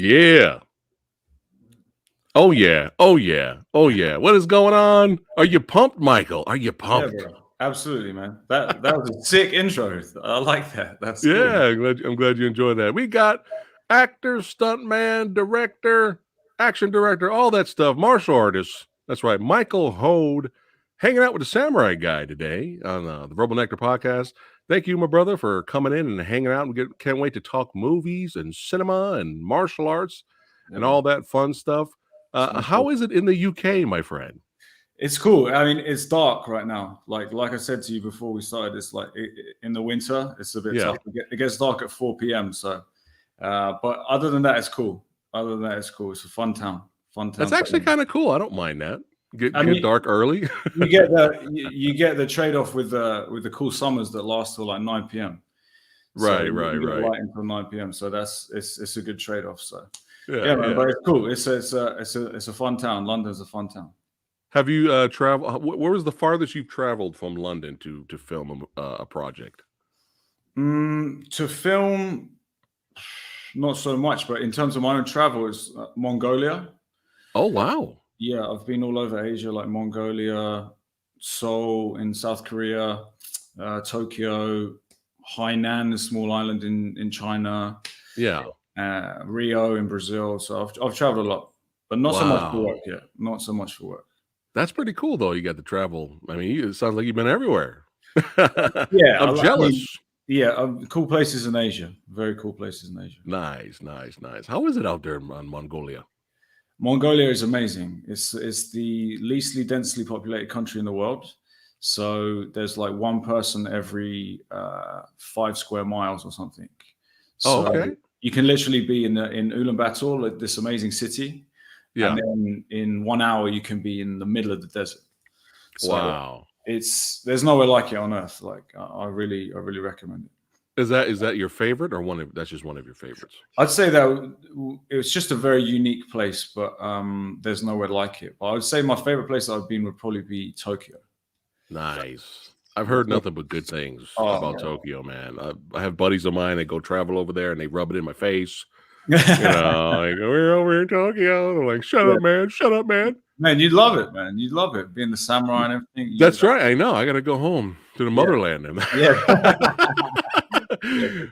Yeah. Oh yeah. Oh yeah. Oh yeah. What is going on? Are you pumped, Michael? Are you pumped? Yeah, bro. Absolutely, man. That was a sick intro. I like that. That's Yeah, cool. I'm glad you enjoyed that. We got actor, stuntman, director, action director, all that stuff, martial artists. That's right. Michael Hoad hanging out with the Samurai Guy today on the Verbal Nectar podcast. Thank you, my brother, for coming in and hanging out. And can't wait to talk movies and cinema and martial arts and all that fun stuff. How is it in the UK, my friend? It's cool. I mean, it's dark right now. Like I said to you before we started, it's like in the winter, it's a bit tough. It gets dark at 4 p.m. So, but other than that, it's cool. Other than that, it's cool. It's a fun town. Fun town. That's actually kind of cool. I don't mind that. Get dark early. you get the trade off with the cool summers that last till like 9 p.m. Right. Light until 9 p.m. So it's a good trade off. So man, but it's cool. It's a fun town. London's a fun town. Have you traveled? Where was the farthest you've traveled from London to film a project? To film, not so much, but in terms of my own travel, it's Mongolia. Oh wow! Yeah, I've been all over Asia, like Mongolia, Seoul in South Korea, Tokyo, Hainan, a small island in China. Yeah, Rio in Brazil. So I've traveled a lot, but not so much for work yet. Not so much for work. That's pretty cool, though. You got to travel. I mean, it sounds like you've been everywhere. Yeah, I'm jealous. Cool places in Asia. Very cool places in Asia. Nice. How is it out there in Mongolia? Mongolia is amazing. It's the leastly densely populated country in the world. So there's like one person every 5 square miles or something. So okay. You can literally be in Ulaanbaatar, this amazing city. Yeah. And then in 1 hour you can be in the middle of the desert. So wow. There's nowhere like it on earth. Like I really recommend it. Is that your favorite, or that's just one of your favorites? I'd say that it was just a very unique place, but there's nowhere like it. But I would say my favorite place that I've been would probably be Tokyo. Nice. I've heard nothing but good things about Tokyo, man. I have buddies of mine that go travel over there and they rub it in my face. Like, we're over in Tokyo. They're like, shut up, man. Man, you'd love it, man. You'd love it, being the samurai and everything. That's right. I know. I got to go home to the motherland.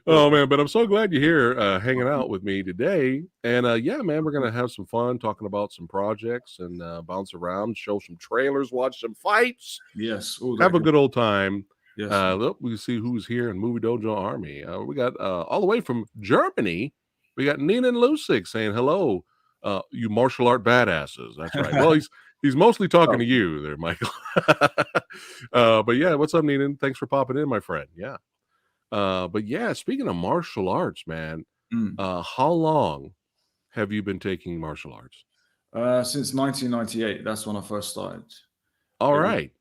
Oh, man. But I'm so glad you're here hanging out with me today. And man, we're going to have some fun talking about some projects and bounce around, show some trailers, watch some fights. Yes. Have a good old time. Yes. Look, we see who's here in Movie Dojo Army. We got all the way from Germany. We got Nina and Lusik saying hello, you martial art badasses. That's right. Well, he's mostly talking to you there, Michael. But yeah, what's up, Nina? Thanks for popping in, my friend. Yeah. But yeah, speaking of martial arts, man, how long have you been taking martial arts? Since 1998. That's when I first started. All right.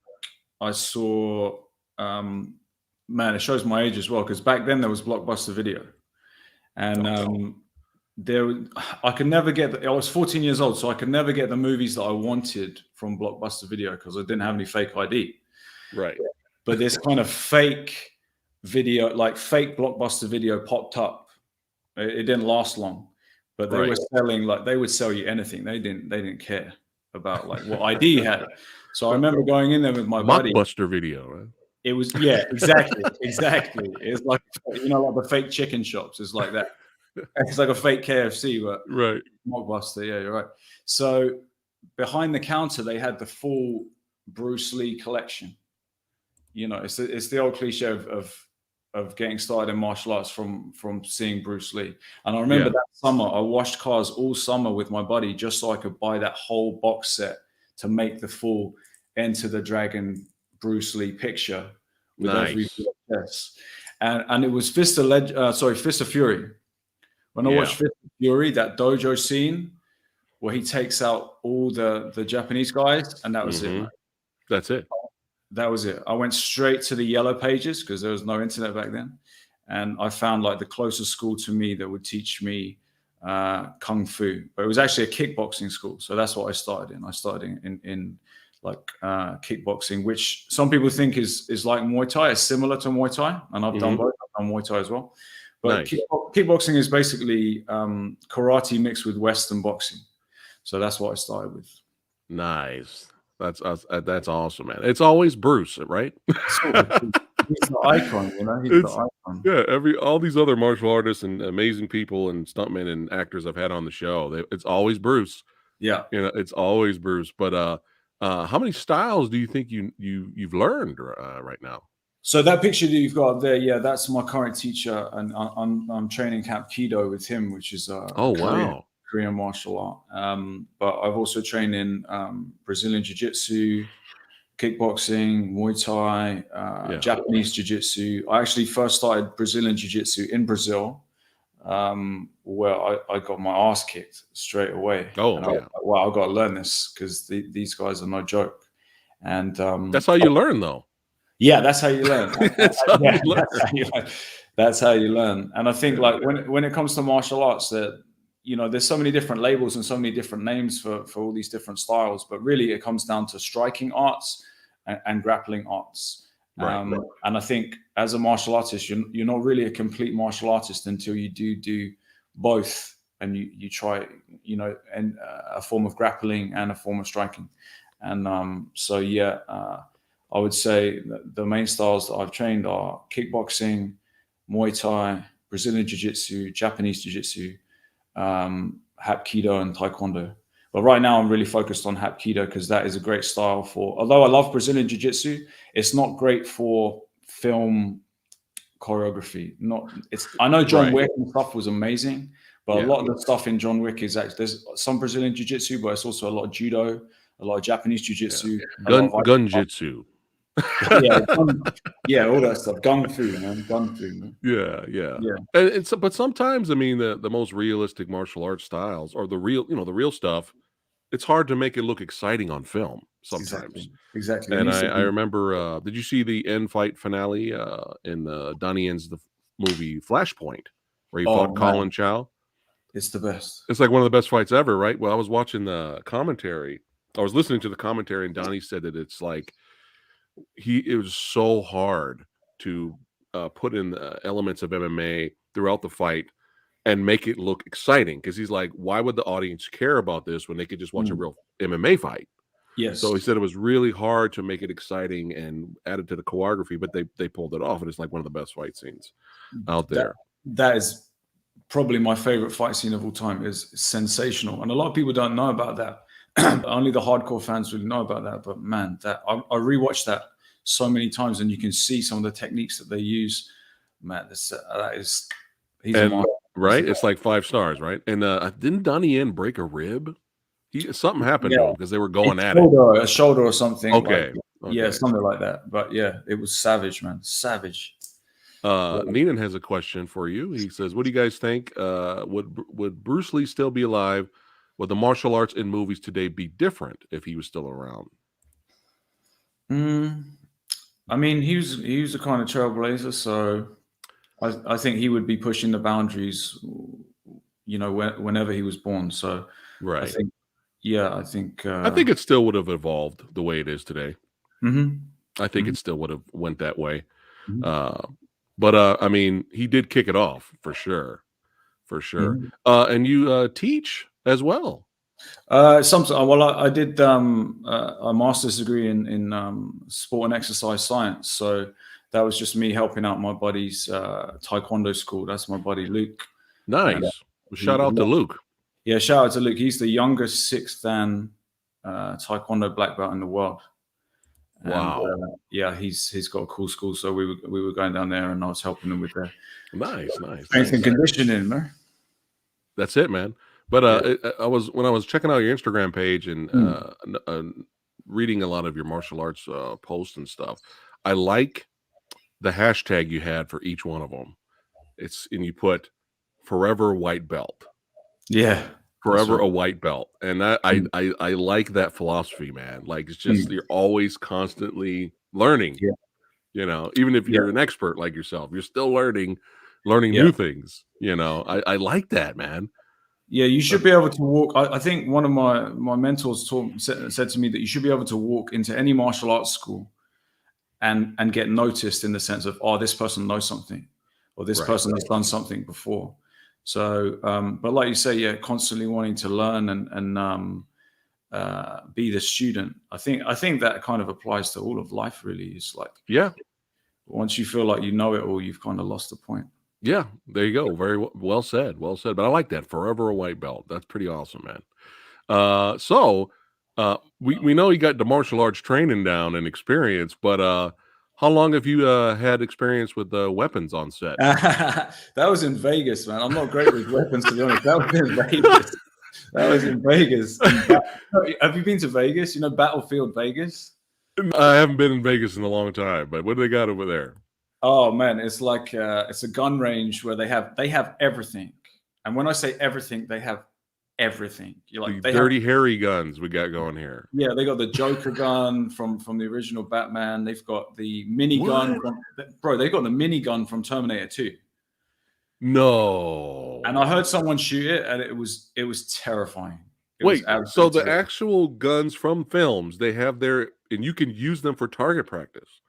I saw, man, it shows my age as well, because back then there was Blockbuster Video. And I could never get. I was 14 years old, so I could never get the movies that I wanted from Blockbuster Video because I didn't have any fake ID. Right. But this kind of fake video, like fake Blockbuster Video, popped up. It didn't last long, but they were selling, like, they would sell you anything. They didn't care about like what ID you had. So I remember going in there with my buddy. Blockbuster Video, right? It was exactly. It's like, like the fake chicken shops. It's like that. It's like a fake KFC, but Blockbuster. Yeah, you're right. So behind the counter, they had the full Bruce Lee collection. It's the old cliche of getting started in martial arts from seeing Bruce Lee. And I remember that summer, I washed cars all summer with my buddy just so I could buy that whole box set to make the full Enter the Dragon Bruce Lee picture with every VHS. And it was Fist of Fury. When I watched Fist of Fury, that dojo scene, where he takes out all the Japanese guys, and that was it, man. That's it. That was it. I went straight to the yellow pages because there was no internet back then, and I found like the closest school to me that would teach me kung fu, but it was actually a kickboxing school. So that's what I started in. I started in like kickboxing, which some people think is like Muay Thai. It's similar to Muay Thai, and I've done both. I've done Muay Thai as well. But kickboxing is basically karate mixed with Western boxing. So that's what I started with. Nice. That's awesome, man. It's always Bruce, right? He's the icon, you know. He's the icon. Yeah, all these other martial artists and amazing people and stuntmen and actors I've had on the show, it's always Bruce. Yeah, you know, it's always Bruce. But how many styles do you think you've learned right now? So that picture that you've got there, yeah, that's my current teacher, and I'm training Hapkido with him, which is Korean martial art. But I've also trained in Brazilian Jiu-Jitsu, kickboxing, Muay Thai, Japanese Jiu-Jitsu. I actually first started Brazilian Jiu-Jitsu in Brazil, where I got my ass kicked straight away. Oh, and I've got to learn this because these guys are no joke. And that's how you learn, though. Yeah, that's how you learn. That's how you learn. And I think like when it comes to martial arts, that there's so many different labels and so many different names for all these different styles, but really it comes down to striking arts and grappling arts. And I think as a martial artist, you're not really a complete martial artist until you do both, and you try, and a form of grappling and a form of striking. And I would say the main styles that I've trained are kickboxing, Muay Thai, Brazilian Jiu-Jitsu, Japanese Jiu-Jitsu, Hapkido, and Taekwondo. But right now I'm really focused on Hapkido because that is a great style although I love Brazilian Jiu-Jitsu, it's not great for film choreography. I know John Wick and stuff was amazing, but a lot of the stuff in John Wick is actually, there's some Brazilian Jiu-Jitsu, but it's also a lot of judo, a lot of Japanese Jiu-Jitsu, gun jitsu. all that stuff. Gun fu, man. Yeah. And but sometimes, I mean, the most realistic martial arts styles, or the real stuff, it's hard to make it look exciting on film sometimes. Exactly. And I remember, did you see the end fight finale in Donnie Yen's the movie Flashpoint, where he fought Colin Chow? It's the best. It's like one of the best fights ever, right? Well, I was watching the commentary. I was listening to the commentary, and Donnie said that it's like it was so hard to put in elements of MMA throughout the fight and make it look exciting, because he's like, why would the audience care about this when they could just watch a real MMA fight? Yes. So he said it was really hard to make it exciting and add it to the choreography, but they pulled it off, and it's like one of the best fight scenes out there. That is probably my favorite fight scene of all time. Is sensational, and a lot of people don't know about that. Only the hardcore fans really know about that. But man, that I rewatched that so many times, and you can see some of the techniques that they use. Man, he's a monster. Right? It's like 5 stars, right? And didn't Donnie Yen break a rib? Something happened to him because they were going at it. A shoulder or something. Okay. Yeah, something like that. But yeah, it was savage, man. Savage. Neenan has a question for you. He says, what do you guys think? Would Bruce Lee still be alive? Would the martial arts in movies today be different if he was still around? I mean, he was a kind of trailblazer, so I think he would be pushing the boundaries, whenever he was born. So I think it still would have evolved the way it is today. I think it still would have went that way. But I mean, he did kick it off for sure. And you teach as well. I did a master's degree in sport and exercise science. So that was just me helping out my buddy's taekwondo school. That's my buddy Luke. Nice. Shout out to Luke. Yeah, shout out to Luke. He's the youngest 6th dan taekwondo black belt in the world. Wow. And, he's got a cool school. So we were going down there, and I was helping him with that. Nice. Strength and conditioning, man. That's it, man. But when I was checking out your Instagram page and reading a lot of your martial arts posts and stuff, I like the hashtag you had for each one of them. And you put forever white belt. Yeah. forever a white belt. And I like that philosophy, man. Like, it's just, you're always constantly learning, you know, even if you're an expert like yourself, you're still learning new things, you know. I like that, man. Yeah, you should be able to walk. I think one of my mentors said to me that you should be able to walk into any martial arts school and get noticed in the sense of, oh, this person knows something, or this person has done something before. So, but like you say, yeah, constantly wanting to learn and be the student. I think that kind of applies to all of life, really. It's like, once you feel like you know it all, you've kind of lost the point. Yeah, there you go. Very well said. Well said. But I like that. Forever a white belt. That's pretty awesome, man. So we know you got the martial arts training down and experience, but how long have you had experience with weapons on set? That was in Vegas, man. I'm not great with weapons, to be honest. That was in Vegas. That was in Vegas. Have you been to Vegas? You know Battlefield Vegas? I haven't been in Vegas in a long time, but what do they got over there? Oh man, it's like it's a gun range where they have everything. And when I say everything, they have everything. You're like, the dirty hairy guns we got going here. Yeah, they got the Joker gun from the original Batman. They've got the mini gun they've got the mini gun from Terminator 2. No. And I heard someone shoot it, and it was terrifying. Wait, so the actual guns from films, they have their, and you can use them for target practice.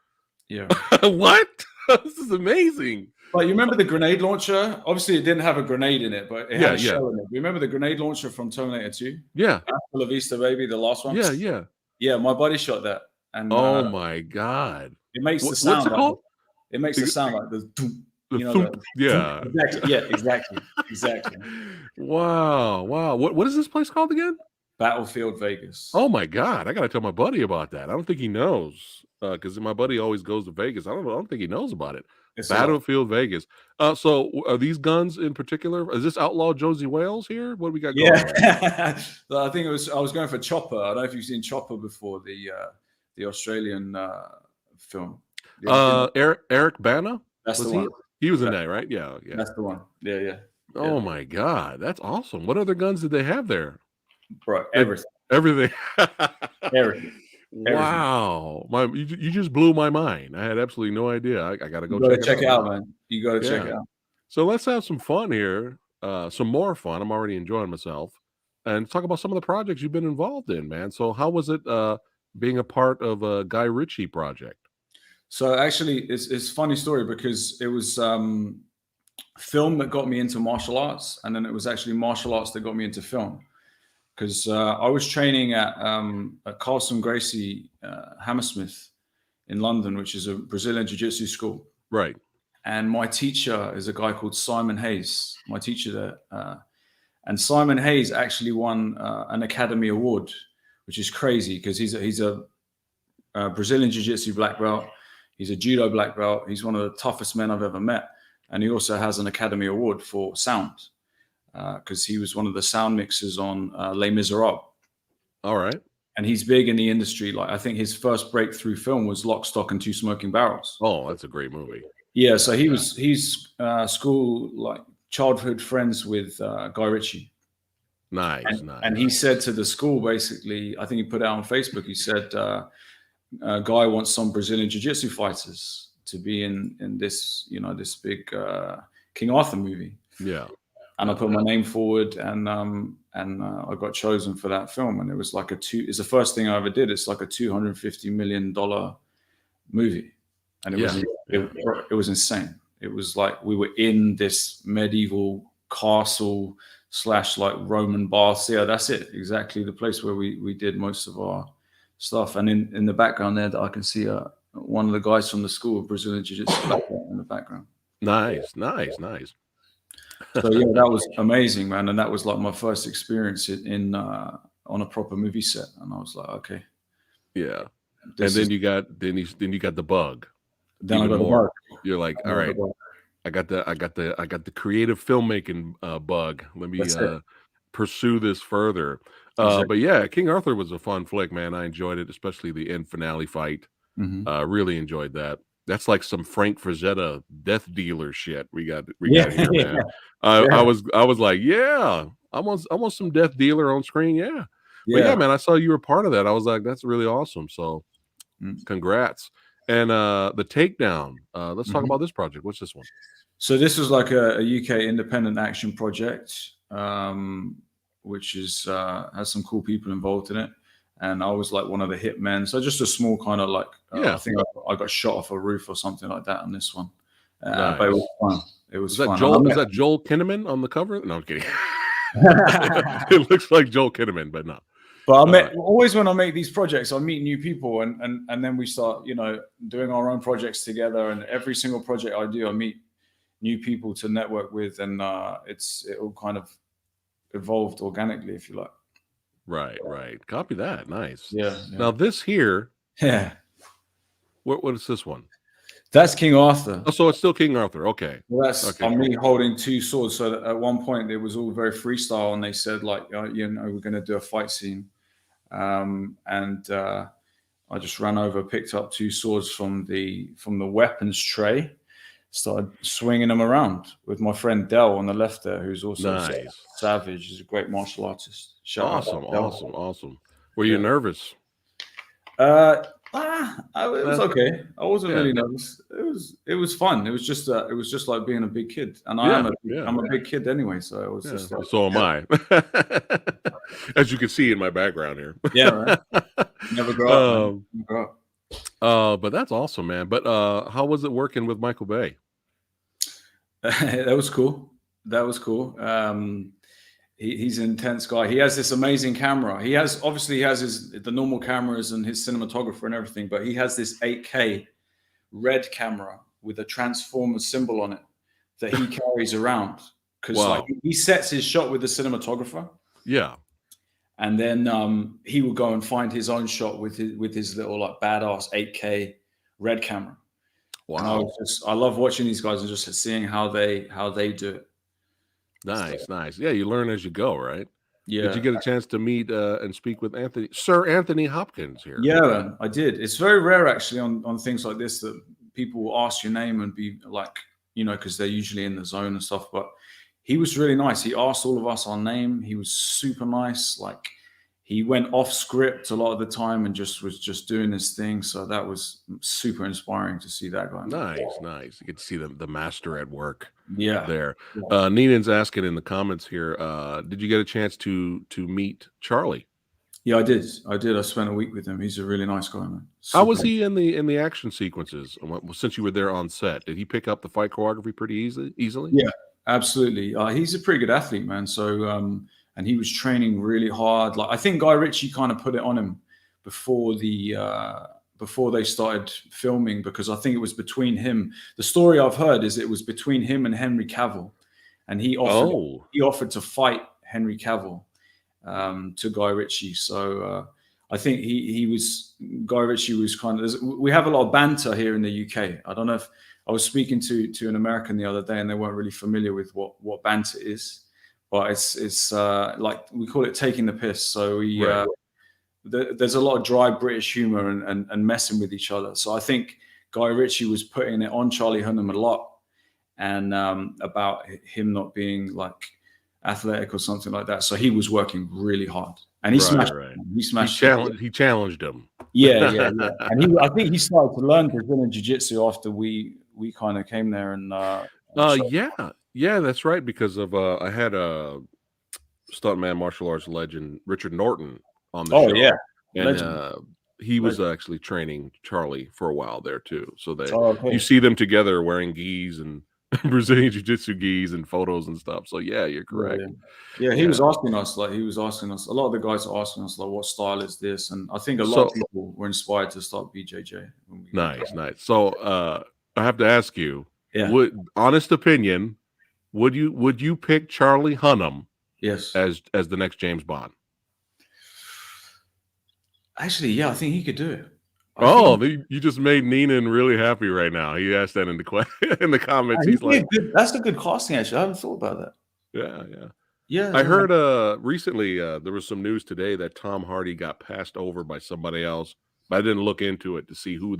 Yeah. What? This is amazing. But you remember the grenade launcher? Obviously, it didn't have a grenade in it, but it had a shell in it. You remember the grenade launcher from Terminator 2? Yeah. La Vista, baby, the last one? Yeah. Yeah, my buddy shot that. And oh my God. It makes the sound. What's it called? It makes the sound like the yeah. Exactly. Wow. What is this place called again? Battlefield Vegas. Oh my God. I gotta tell my buddy about that. I don't think he knows. Because my buddy always goes to Vegas. I don't think he knows about it. Battlefield Vegas. So are these guns in particular? Is this Outlaw Josie Wales here? What do we got going on? I think I was going for Chopper. I don't know if you've seen Chopper before, the Australian film. Eric Bana? That's the one. He was in that, right? Yeah. That's the one. Yeah. Oh my God. That's awesome. What other guns did they have there? Bro, everything. Everything. Wow. You just blew my mind. I had absolutely no idea. I got to go check it out, man. You got to check it out. So let's have some fun here. Some more fun. I'm already enjoying myself. And talk about some of the projects you've been involved in, man. So how was it being a part of a Guy Ritchie project? So actually, it's a funny story because it was film that got me into martial arts. And then it was actually martial arts that got me into film. Because I was training at Carlson Gracie Hammersmith in London, which is a Brazilian jiu-jitsu school. Right. And my teacher is a guy called Simon Hayes, my teacher there. And Simon Hayes actually won an Academy Award, which is crazy because he's a Brazilian jiu-jitsu black belt. He's a judo black belt. He's one of the toughest men I've ever met. And he also has an Academy Award for sound. Because he was one of the sound mixers on Les Miserables. All right. And he's big in the industry. Like, I think his first breakthrough film was Lock, Stock, and Two Smoking Barrels. Oh, that's a great movie. Yeah, so he's school, like, childhood friends with Guy Ritchie. Nice. And he said to the school, basically, I think he put it out on Facebook, he said, Guy wants some Brazilian jiu-jitsu fighters to be in this, this big King Arthur movie. Yeah. And I put my name forward, and I got chosen for that film. And it was like it's the first thing I ever did. It's like a $250 million movie, and it was insane. It was like we were in this medieval castle / like Roman baths. Yeah, that's it. Exactly the place where we did most of our stuff. And in the background there, that I can see one of the guys from the school of Brazilian Jiu-Jitsu in the background. Nice. So yeah, that was amazing, man, and that was like my first experience in on a proper movie set, and I was like, okay, yeah. And then you got the bug. Then I got the bug. You're like, all right, I got the creative filmmaking bug. Let me pursue this further. But yeah, King Arthur was a fun flick, man. I enjoyed it, especially the end finale fight. Really enjoyed that. That's like some Frank Frazetta death dealer shit we got here, man. I was like, yeah, I want some Death Dealer on screen. Yeah. But Yeah. yeah, man, I saw you were part of that. I was like, that's really awesome. So congrats. And the Takedown. Let's talk about this project. What's this one? So this was like a UK independent action project, which is has some cool people involved in it. And I was like one of the hitmen. So just a small kind of like, I think I got shot off a roof or something like that on this one. Nice. But it was fun. It was fun. Is that Joel Kinnaman on the cover? No, I'm kidding. It looks like Joel Kinnaman, but no. But always when I make these projects, I meet new people, and then we start, doing our own projects together. And every single project I do, I meet new people to network with, and it all kind of evolved organically, if you like. Right. Copy that. Nice. Yeah. Now this here. Yeah. What is this one? That's King Arthur. Oh, so it's still King Arthur. Okay. Well, that's me holding two swords. So that at one point it was all very freestyle, and they said like, we're going to do a fight scene, and I just ran over, picked up two swords from the weapons tray, started swinging them around with my friend Dell on the left there, who's also savage. He's a great martial artist. Awesome. Were you nervous? It was okay. I wasn't really nervous. It was fun. It was just like being a big kid, and I'm a big kid anyway. So it was just like, so am I, as you can see in my background here. Yeah, right. Never grow up. But that's awesome, man. But how was it working with Michael Bay? That was cool. He's an intense guy. He has this amazing camera. He has the normal cameras and his cinematographer and everything, but he has this 8K red camera with a transformer symbol on it that he carries around, because he sets his shot with the cinematographer. Yeah. And then he will go and find his own shot with his little like badass 8K red camera. Wow. And I love watching these guys and just seeing how they do it. Nice. Yeah, you learn as you go, right? Yeah. Did you get a chance to meet and speak with Sir Anthony Hopkins here? Yeah, I did. It's very rare actually on things like this that people will ask your name and be like, because they're usually in the zone and stuff. But he was really nice. He asked all of us our name. He was super nice. Like, he went off script a lot of the time and was just doing his thing. So that was super inspiring to see that guy. Nice. You get to see the master at work. Yeah. There. Neenan's asking in the comments here, did you get a chance to meet Charlie? Yeah, I did. I spent a week with him. He's a really nice guy, man. How was he in the action sequences? Since you were there on set, did he pick up the fight choreography pretty easily? Yeah, absolutely. He's a pretty good athlete, man. So, and he was training really hard. Like, I think Guy Ritchie kind of put it on him before they started filming, because I think it was between him. The story I've heard is it was between him and Henry Cavill, and he offered to fight Henry Cavill to Guy Ritchie. So I think Guy Ritchie was kind of. We have a lot of banter here in the UK. I don't know if I was speaking to an American the other day, and they weren't really familiar with what banter is, but it's like we call it taking the piss. So there's a lot of dry British humor and messing with each other. So I think Guy Ritchie was putting it on Charlie Hunnam a lot, and about him not being like athletic or something like that. So he was working really hard, and he smashed. He smashed. He challenged him. Yeah. And I think he started to learn Brazilian jiu-jitsu after we kind of came there. And yeah, that's right. Because of I had a stuntman martial arts legend, Richard Norton, on the show. Yeah. And he was actually training Charlie for a while there too. So you see them together wearing gis and Brazilian jiu-jitsu gis and photos and stuff. So yeah, you're correct. Yeah, he was asking us, a lot of the guys are asking us like, what style is this? And I think a lot of people were inspired to start BJJ. Nice. So I have to ask you, honest opinion, would you pick Charlie Hunnam as the next James Bond? Actually, yeah, I think he could do it. You just made Neenan really happy right now. He asked that in the comments. He's like, that's a good casting, actually. I haven't thought about that. Yeah. I heard recently there was some news today that Tom Hardy got passed over by somebody else, but I didn't look into it to see who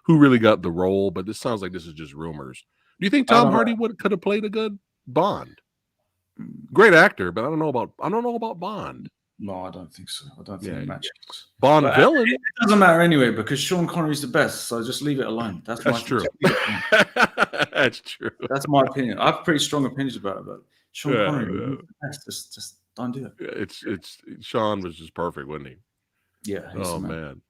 really got the role. But this sounds like this is just rumors. Do you think Tom Hardy could have played a good Bond? Great actor, but I don't know about Bond. No, I don't think so. I don't think it matches. Bond villain. It doesn't matter anyway because Sean Connery's the best. So just leave it alone. That's true. That's true. That's my opinion. I have pretty strong opinions about it, but Sean Connery is the best. Just don't do it. It's Sean was just perfect, wasn't he? Yeah. Oh man.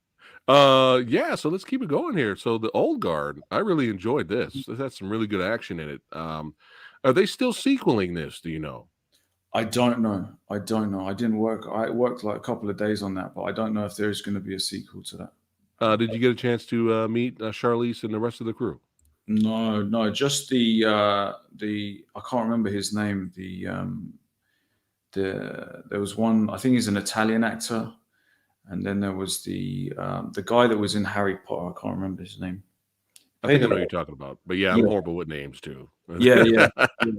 Yeah. So let's keep it going here. So the Old Guard, I really enjoyed this. This had some really good action in it. Are they still sequeling this? Do you know? I don't know. I didn't work. I worked like a couple of days on that, but I don't know if there's going to be a sequel to that. Did you get a chance to meet Charlize and the rest of the crew? No, just the I can't remember his name. There was one. I think he's an Italian actor, and then there was the guy that was in Harry Potter. I can't remember his name. I think I know what you're talking about, but yeah, I'm horrible with names too. Yeah.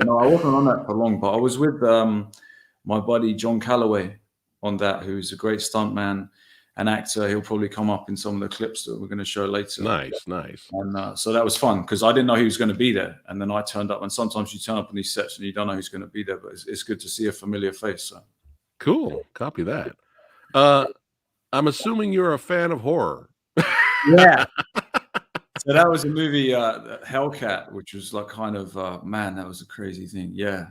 No, I wasn't on that for long, but I was with my buddy John Calloway on that, who's a great stuntman and actor. He'll probably come up in some of the clips that we're going to show later. Nice. And so that was fun because I didn't know he was going to be there, and then I turned up. And sometimes you turn up on these sets and you don't know who's going to be there, but it's good to see a familiar face. So. Cool. Copy that. I'm assuming you're a fan of horror. Yeah. So that was a movie, Hellcat, which was like kind of, man, that was a crazy thing. Yeah.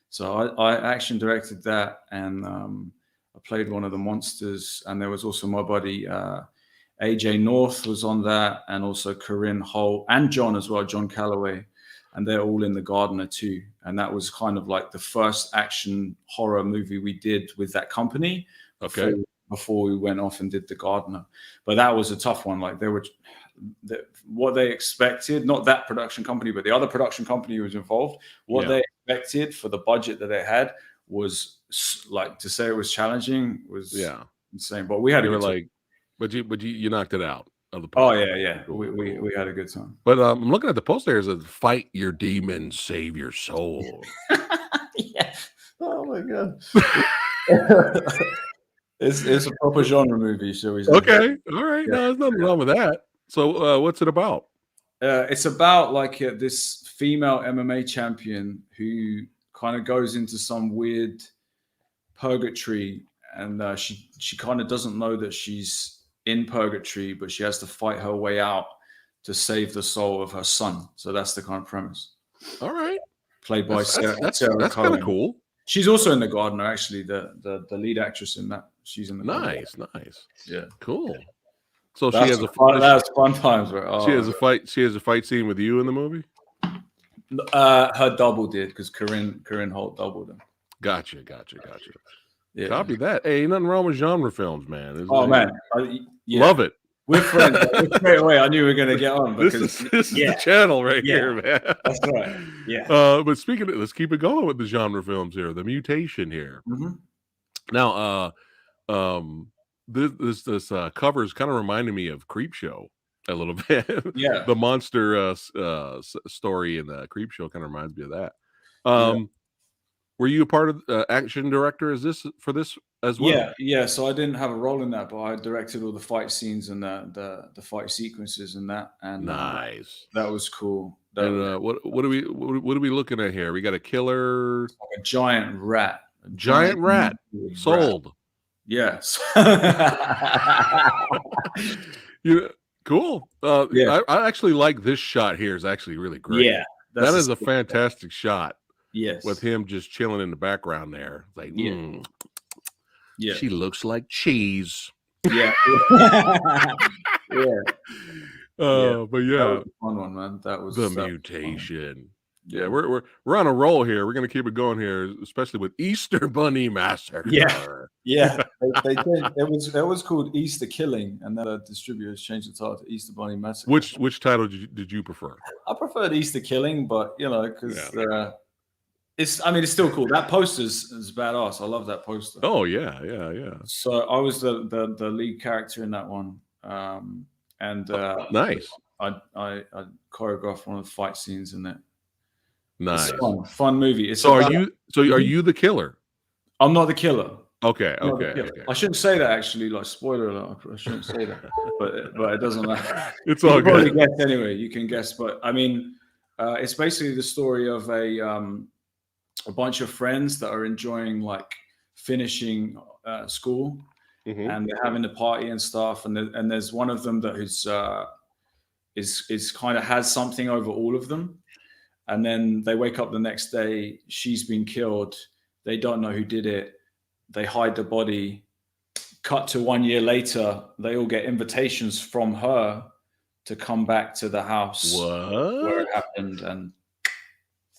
So I action directed that, and I played one of the monsters. And there was also my buddy, AJ North was on that, and also Corinne Holt and John as well, John Calloway. And they're all in The Gardener too. And that was kind of like the first action horror movie we did with that company. Okay. Before we went off and did The Gardener. But that was a tough one. Like what they expected, not that production company, but the other production company who was involved, what they expected for the budget that they had was like, to say it was challenging was insane. But we had but you knocked it out of the park. Oh yeah. We had a good time. But I'm looking at the poster. There's a fight your demons, save your soul. Yeah. Oh my God. It's a proper genre movie, shall we say. Okay. All right. Yeah. No, there's nothing wrong with that. So what's it about? It's about like this female MMA champion who kind of goes into some weird purgatory, and she kind of doesn't know that she's in purgatory, but she has to fight her way out to save the soul of her son. So that's the kind of premise. All right. Played by Sarah. That's kind of cool. She's also in The Gardener, actually, the lead actress in that. She's in The Gardener. Nice. Yeah. Cool. So that's she has that's fun times. She has a fight scene with you in the movie? Her double did, because Corinne Holt doubled him. Gotcha. Yeah. Copy that. Hey, nothing wrong with genre films, man. Man. Love it. We're friends. Straight away, I knew we were going to get on. Because, this is the channel right here, man. That's right. Yeah. But speaking of, let's keep it going with the genre films here. The Mutation here. Mm-hmm. Now, this cover is kind of reminding me of Creepshow a little bit. Yeah. The monster story in the Creepshow kind of reminds me of that. Were you a part of action director? Is this for this as well? Yeah. So I didn't have a role in that, but I directed all the fight scenes and the fight sequences and that. And nice. That was cool. What are we looking at here? We got a killer, like a giant rat. Giant rat. Sold. Rat. Yes. Cool. I actually like this shot here. Is actually really great. Yeah, that is a fantastic shot. Yes, with him just chilling in the background there. Like, yeah, she looks like cheese. Yeah. But that was a fun one, man. That was the Mutation. Yeah, we're on a roll here. We're gonna keep it going here, especially with Easter Bunny Massacre. Yeah. They did. It was called Easter Killing, and then the distributors changed the title to Easter Bunny Massacre. Which title did you prefer? I preferred Easter Killing, but because it's still cool. That poster is badass. I love that poster. Oh yeah. So I was the lead character in that one, nice. I choreographed one of the fight scenes in it. Nice, fun movie. Are you the killer? I'm not the killer. Okay. I shouldn't say that, actually. Like, spoiler alert. I shouldn't say that, but it doesn't matter. It's all good. You can guess anyway. You can guess, but I mean, it's basically the story of a a bunch of friends that are enjoying like finishing school, and they're having a party and stuff. And there's one of them that is kind of has something over all of them. And then they wake up the next day, she's been killed. They don't know who did it. They hide the body. Cut to 1 year later, they all get invitations from her to come back to the house where it happened. And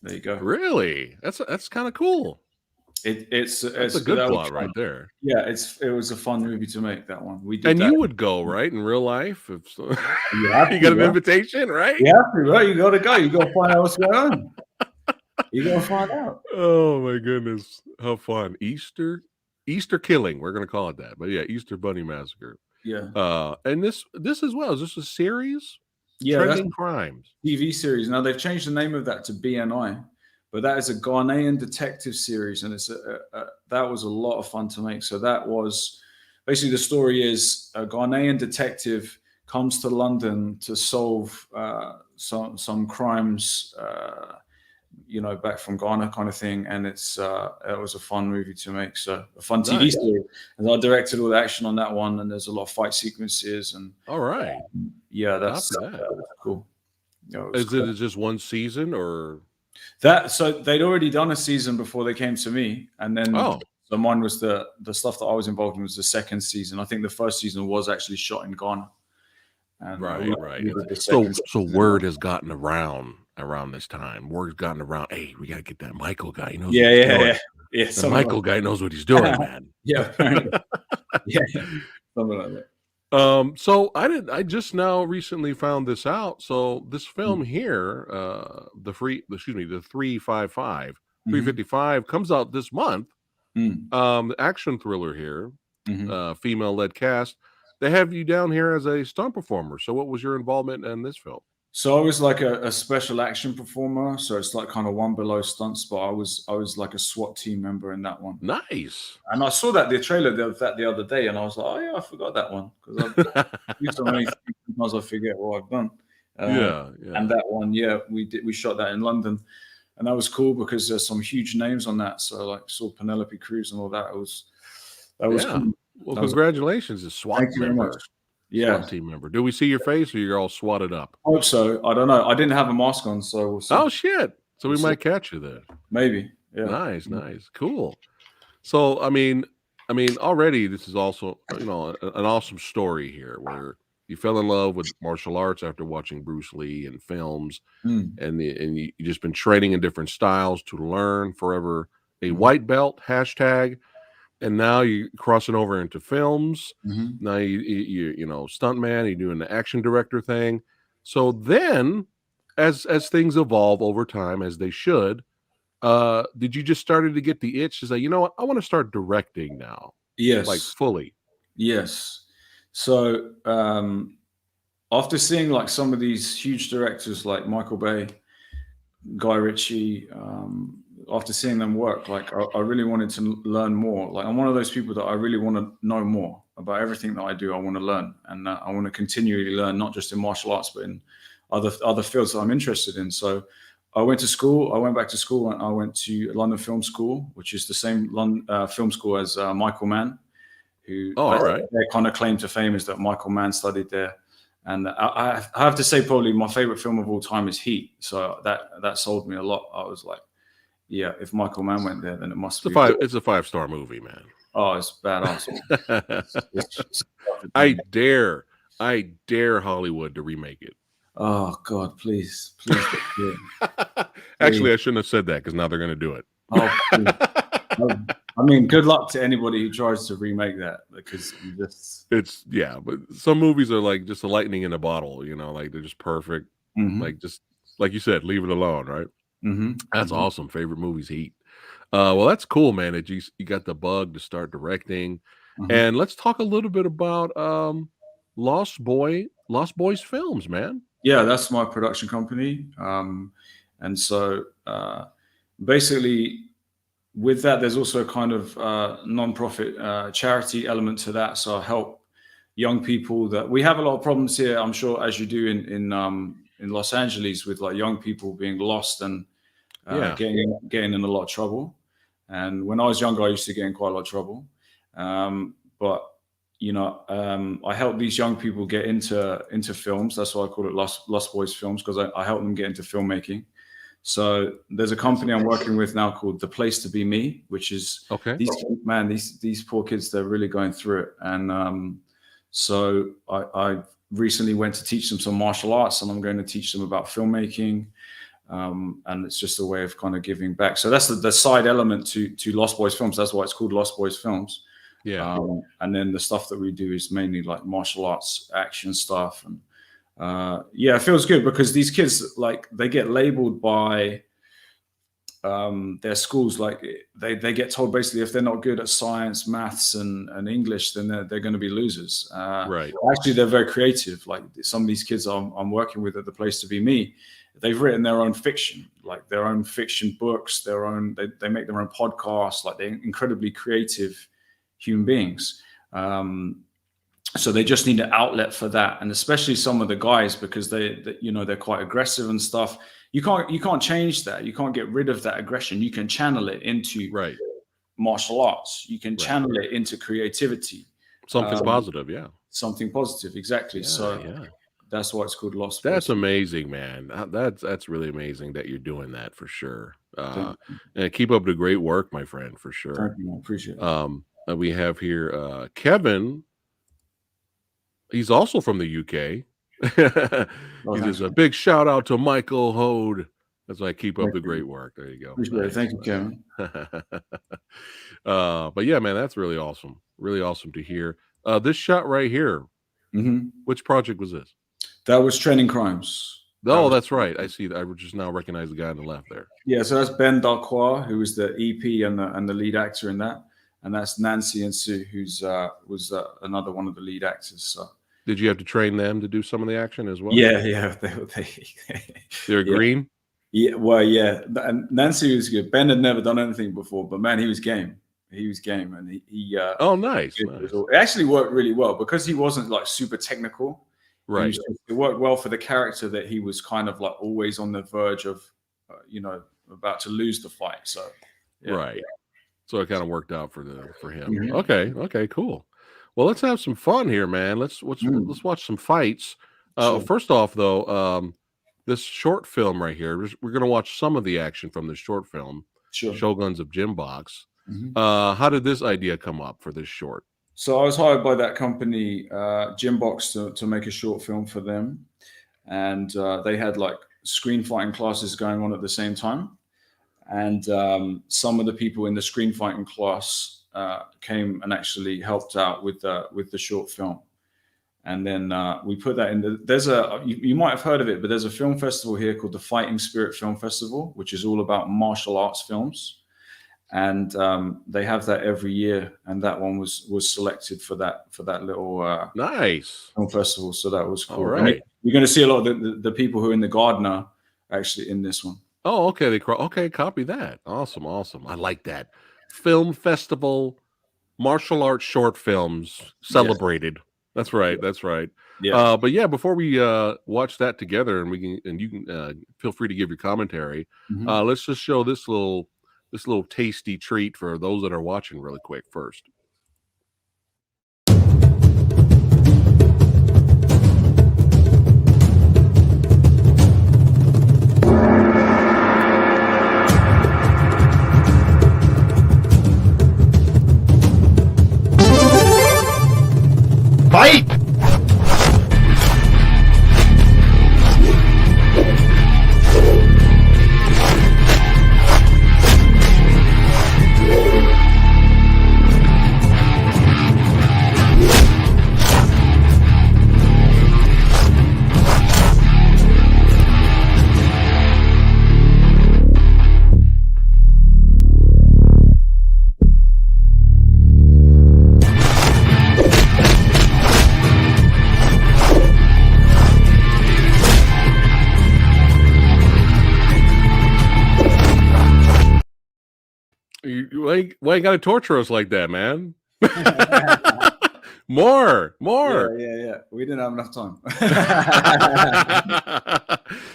there you go. Really? That's kind of cool. It's a good plot right there. Yeah, it was a fun movie to make, that one. We did and that. You would go, right, in real life if so. You got an invitation, right? You have to, right? You got to go. You got to find out what's going on. You got to find out. Oh my goodness, how fun! Easter killing. We're gonna call it that, but yeah, Easter Bunny Massacre. Yeah. And this as well. Is this a series? Yeah, Trending Crimes TV series. Now they've changed the name of that to BNI. But that is a Ghanaian detective series, and that was a lot of fun to make. So that was basically, the story is a Ghanaian detective comes to London to solve some crimes, back from Ghana, kind of thing. And it was a fun movie to make. So a fun TV series. And I directed all the action on that one, and there's a lot of fight sequences. And all right, that was cool. Is it just one season or? So they'd already done a season before they came to me, and then so mine was the stuff that I was involved in was the second season. I think the first season was actually shot in Ghana. And right. So word has gotten around this time. Word's gotten around. Hey, we gotta get that Michael guy. He knows yeah. The Michael guy knows what he's doing, man. Yeah, yeah, something like that. So I just now recently found this out. So this film here, the 355 comes out this month. The action thriller here, female-led cast. They have you down here as a stunt performer. So what was your involvement in this film? So I was like a special action performer. So it's like kind of one below stunts, but I was like a SWAT team member in that one. Nice. And I saw the trailer of that the other day, and I was like, oh yeah, I forgot that one, because I've used so many things, sometimes I forget what I've done. And that one, we shot that in London, and that was cool because there's some huge names on that. So like saw Penelope Cruz and all that. That was cool. Well, congratulations, as SWAT Thank you very much. Yeah, SWAT team member. Do we see your face, or you're all swatted up? I hope so. I don't know. I didn't have a mask on, so we'll see. Oh shit! So we might catch you there. Maybe. Yeah. Nice, cool. So I mean, already this is also an awesome story here, where you fell in love with martial arts after watching Bruce Lee in films, and you just been training in different styles to learn forever. A white belt #. And now you're crossing over into films. Now you stuntman. You're doing the action director thing. So then, as things evolve over time, as they should, did you just started to get the itch to say, you know what, I want to start directing now? Yes, like fully. Yes. So after seeing like some of these huge directors like Michael Bay, Guy Ritchie, after seeing them work, like I really wanted to learn more. Like I'm one of those people that I really want to know more about everything that I do. I want to learn, and I want to continually learn, not just in martial arts, but in other fields that I'm interested in. So I went to school. I went back to school, and I went to London Film School, which is the same film school as Michael Mann, who their kind of claim to fame is that Michael Mann studied there. And I have to say, probably my favorite film of all time is Heat. So that sold me a lot. I was like, yeah, if Michael Mann went there, then it must be. It's a 5-star movie, man. Oh, it's badass. I dare Hollywood to remake it. Oh God, please. Actually, I shouldn't have said that, because now they're going to do it. I mean, good luck to anybody who tries to remake that, because but some movies are like just a lightning in a bottle, like they're just perfect. Like just like you said, leave it alone, right? That's awesome. Favorite movies, Heat. Well, that's cool, man, that you got the bug to start directing. And let's talk a little bit about Lost Boys Films, man. Yeah, that's my production company. And so basically with that, there's also a kind of non-profit charity element to that. So I help young people that we have a lot of problems here, I'm sure, as you do in Los Angeles, with like young people being lost and getting in a lot of trouble. And when I was younger, I used to get in quite a lot of trouble. But you know, I help these young people get into films. That's why I call it Lost Boys Films, because I help them get into filmmaking. So there's a company I'm working with now called The Place to Be Me, which is these poor kids, they're really going through it. And so I recently went to teach them some martial arts, and I'm going to teach them about filmmaking. And it's just a way of kind of giving back. So that's the side element to Lost Boys Films. That's why it's called Lost Boys Films. Yeah. And then the stuff that we do is mainly like martial arts action stuff. And it feels good because these kids, like, they get labeled by their schools. Like they get told basically if they're not good at science, maths, and English, then they're going to be losers. Right. Actually, they're very creative. Like some of these kids I'm working with at The Place to Be Me, they've written their own fiction, like their own fiction books, they make their own podcasts. Like, they're incredibly creative human beings. So they just need an outlet for that. And especially some of the guys, because they're quite aggressive and stuff. You can't change that. You can't get rid of that aggression. You can channel it into martial arts. You can channel it into creativity. Something positive. Yeah. Something positive. Exactly. That's why it's called Lost Boys. That's amazing, man. That's really amazing that you're doing that, for sure. And keep up the great work, my friend, for sure. Thank you. I appreciate it. We have here Kevin. He's also from the UK. He says a big shout out to Michael Hoad. That's why I keep up the great work. There you go. Appreciate it. Thank you, Kevin. But yeah, man, that's really awesome. Really awesome to hear. This shot right here. Which project was this? That was Training Crimes. Oh, that's right. I see. I just now recognize the guy on the left there. Yeah, so that's Ben Darquois, who was the EP and the lead actor in that, and that's Nancy and Sue, who's was another one of the lead actors. So. Did you have to train them to do some of the action as well? Yeah, They're green. Yeah, well, yeah. And Nancy was good. Ben had never done anything before, but man, he was game. He was game, and he oh, nice. It actually worked really well because he wasn't like super technical. Right. It worked well for the character that he was kind of like always on the verge of, about to lose the fight. So, right. So it kind of worked out for him. Okay, cool. Well, let's have some fun here, man. Let's watch some fights. First off, though, this short film right here, we're going to watch some of the action from this short film, Shoguns of Gym Box. How did this idea come up for this short? So I was hired by that company, Gym Box, to make a short film for them. And they had like screen fighting classes going on at the same time. And some of the people in the screen fighting class came and actually helped out with the short film. And then we put that in. You might have heard of it, but there's a film festival here called the Fighting Spirit Film Festival, which is all about martial arts films. And they have that every year, and that one was selected for that little nice film festival. So that was cool. All right. You're going to see a lot of the people who are in the Gardener actually in this one. Oh, okay. Copy that. Awesome. I like that. Film festival, martial arts short films celebrated. Yes. That's right. Yeah. But yeah, before we watch that together, and you can feel free to give your commentary. Let's just show this little tasty treat for those that are watching really quick first. Fight! Why you gotta torture us like that, man? More. Yeah. We didn't have enough time.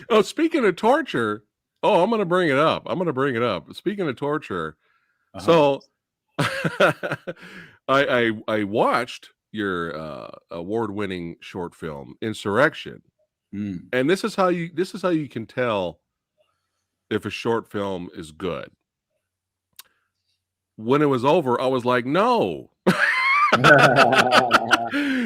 Oh, speaking of torture, Oh, I'm gonna bring it up. Speaking of torture, so I watched your award-winning short film, Insurrection. And this is how you can tell if a short film is good. When it was over, I was like, no.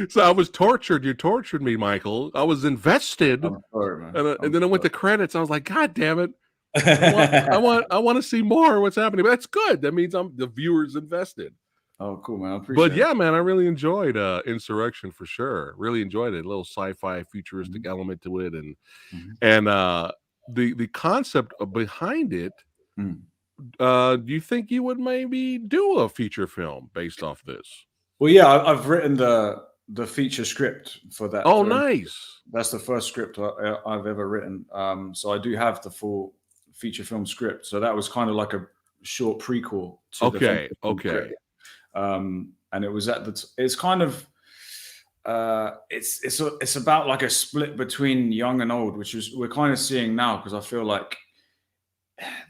So I was tortured. You tortured me, Michael. I was invested. I'm sorry, man. And then I went to credits. I was like, God damn it. I want to see more. What's happening? But that's good. That means the viewer's invested. Oh, cool, man. I appreciate it. But yeah, man, I really enjoyed Insurrection for sure. Really enjoyed it. A little sci-fi futuristic element to it, and the concept behind it. Do you think you would maybe do a feature film based off this? Well, yeah, I've written the feature script for that. Oh, nice. That's the first script I've ever written. So I do have the full feature film script. So that was kind of like a short prequel to the script. And it was it's kind of it's about like a split between young and old, which is we're kind of seeing now, because I feel like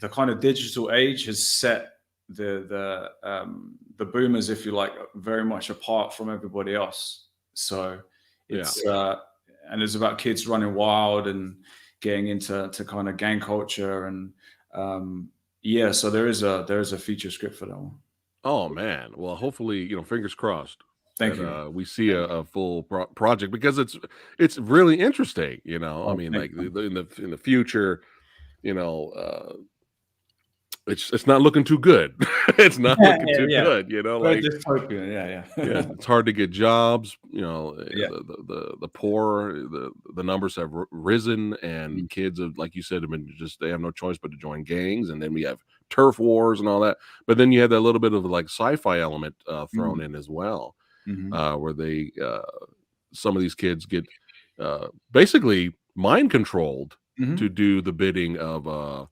the kind of digital age has set the boomers, if you like, very much apart from everybody else. So it's and it's about kids running wild and getting into kind of gang culture, and so there is a feature script for that one. Oh man, well, hopefully, fingers crossed. Thank you. We see a full project, because it's really interesting. I mean, like in the future, it's not looking too good. It's not looking too good. Like dystopian. Yeah, it's hard to get jobs. The poor, the numbers have risen, and kids have, like you said, they have no choice but to join gangs, and then we have turf wars and all that. But then you have that little bit of like sci-fi element thrown in as well, where they some of these kids get basically mind controlled to do the bidding of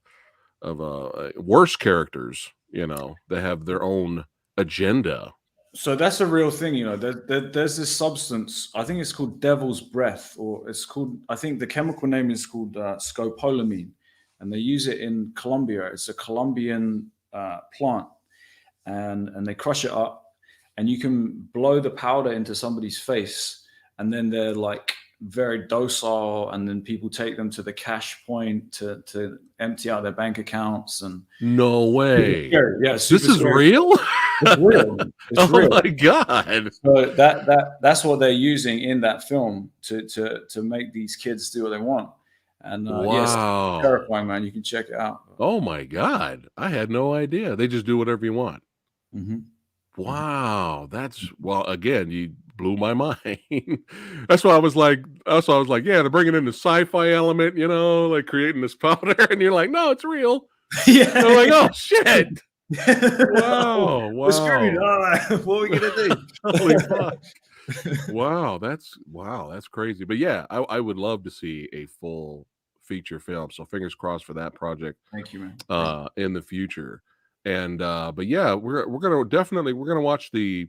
worse characters. They have their own agenda. So that's a real thing. There's this substance, I think it's called devil's breath, or I think the chemical name is called scopolamine, and they use it in Colombia. It's a Colombian plant, and they crush it up, and you can blow the powder into somebody's face, and then they're like very docile, and then people take them to the cash point to empty out their bank accounts. And no way. Yeah, this is real. It's real. It's real. My God. So that's what they're using in that film to make these kids do what they want. And wow, it's terrifying, man. You can check it out. Oh my God, I had no idea. They just do whatever you want. Wow, again, you blew my mind. That's why I was like, yeah, they're bringing in the sci-fi element, like creating this powder, and you're like, no, it's real. Yeah. They're like, oh shit. Wow. We're screwed. What are we gonna do? Holy fuck. Wow, that's crazy. But yeah, I would love to see a full feature film. So fingers crossed for that project. Thank you, man. In the future. And but yeah, we're gonna watch the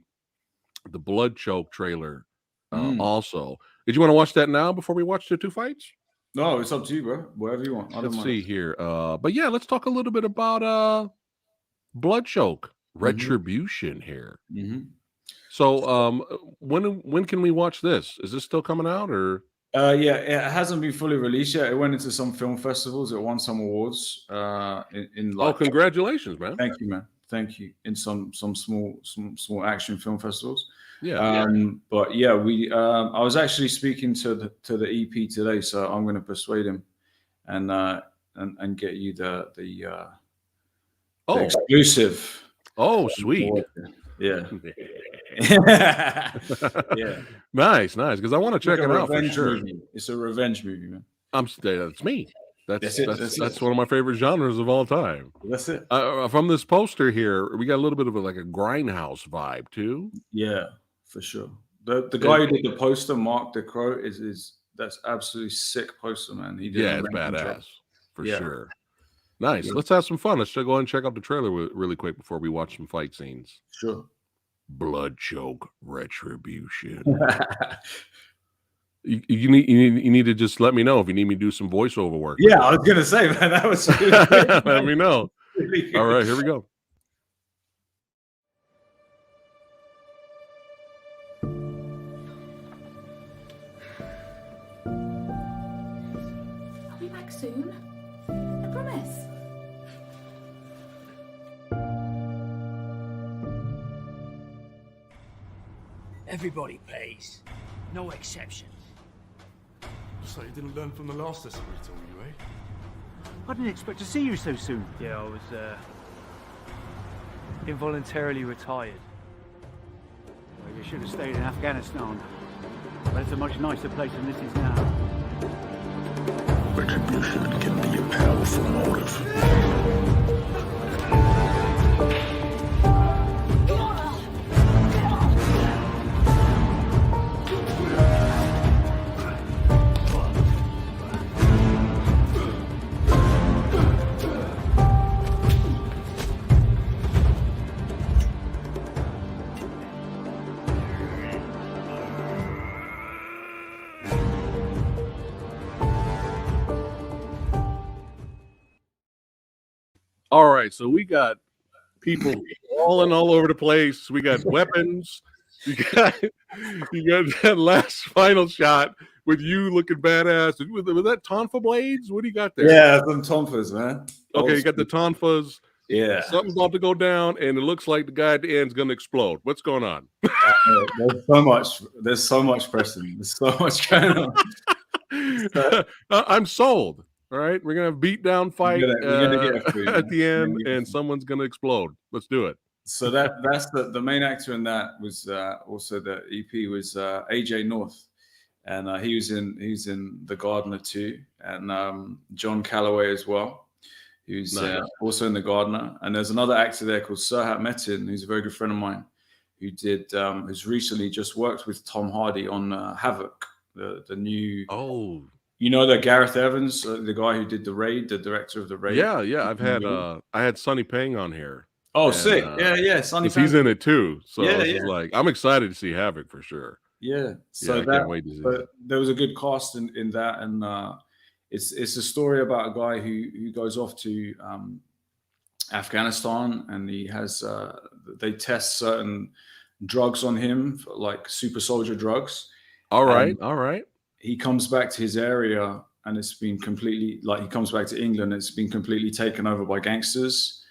Blood Choke trailer also. Did you want to watch that now before we watch the two fights? No, it's up to you, bro. Whatever you want. Let's see here. But yeah, let's talk a little bit about Blood Choke Retribution here. So when can we watch this? Is this still coming out, or? Yeah, it hasn't been fully released yet. It went into some film festivals. It won some awards. Oh, congratulations, man! Thank you, man. Thank you. In some small action film festivals. Yeah. But yeah, I was actually speaking to the EP today, so I'm going to persuade him and get you the exclusive. Oh, sweet. Yeah. Yeah. Nice. Because I want to check it out for sure. Movie. It's a revenge movie, man. That's me. That's one of my favorite genres of all time. That's it. From this poster here, we got a little bit of like a grindhouse vibe too. Yeah, for sure. The guy who did the poster, Mark DeCrow, that's absolutely sick poster, man. He did it's badass for sure. Nice. Yeah. Let's have some fun. Let's go ahead and check out the trailer really quick before we watch some fight scenes. Sure. Blood Choke Retribution. You need to just let me know if you need me to do some voiceover work. Yeah, I was gonna say, man, that was really good, let me know. Really all right, here we go. I'll be back soon. I promise. Everybody pays. No exceptions. So you didn't learn from the last lesson we told you, eh? I didn't expect to see you so soon. Yeah, I was involuntarily retired. Well, you should have stayed in Afghanistan. But it's a much nicer place than this is now. Retribution can be a powerful motive. All right, so we got people falling all over the place. We got weapons. You got that last final shot with you looking badass. Was that tonfa blades? What do you got there? Yeah, some tonfas, man. Okay, you got the tonfas. Yeah. Something's about to go down, and it looks like the guy at the end is going to explode. What's going on? There's so much. There's so much, Preston. There's so much going on. I'm sold. All right, we're gonna have a beatdown fight we're gonna get food, at the end, and someone's gonna explode. Let's do it. So that's the main actor in that was also the EP was AJ North, and he was in The Gardener too, and John Calloway as well, who's also in The Gardener. And there's another actor there called Serhat Metin, who's a very good friend of mine, who who's recently just worked with Tom Hardy on Havoc, the new. Oh. You know that Gareth Evans, the guy who did The Raid, the director of The Raid. Yeah. I had Sonny Pang on here. Oh, and, sick! Yeah, Sonny Pang. He's in it too. So yeah. like, I'm excited to see Havoc for sure. Yeah. So I can't wait to see but there was a good cast in that, and it's a story about a guy who goes off to Afghanistan, and he has they test certain drugs on him, like super soldier drugs. All right. He comes back to his area, and it's been completely he comes back to England. It's been completely taken over by gangsters,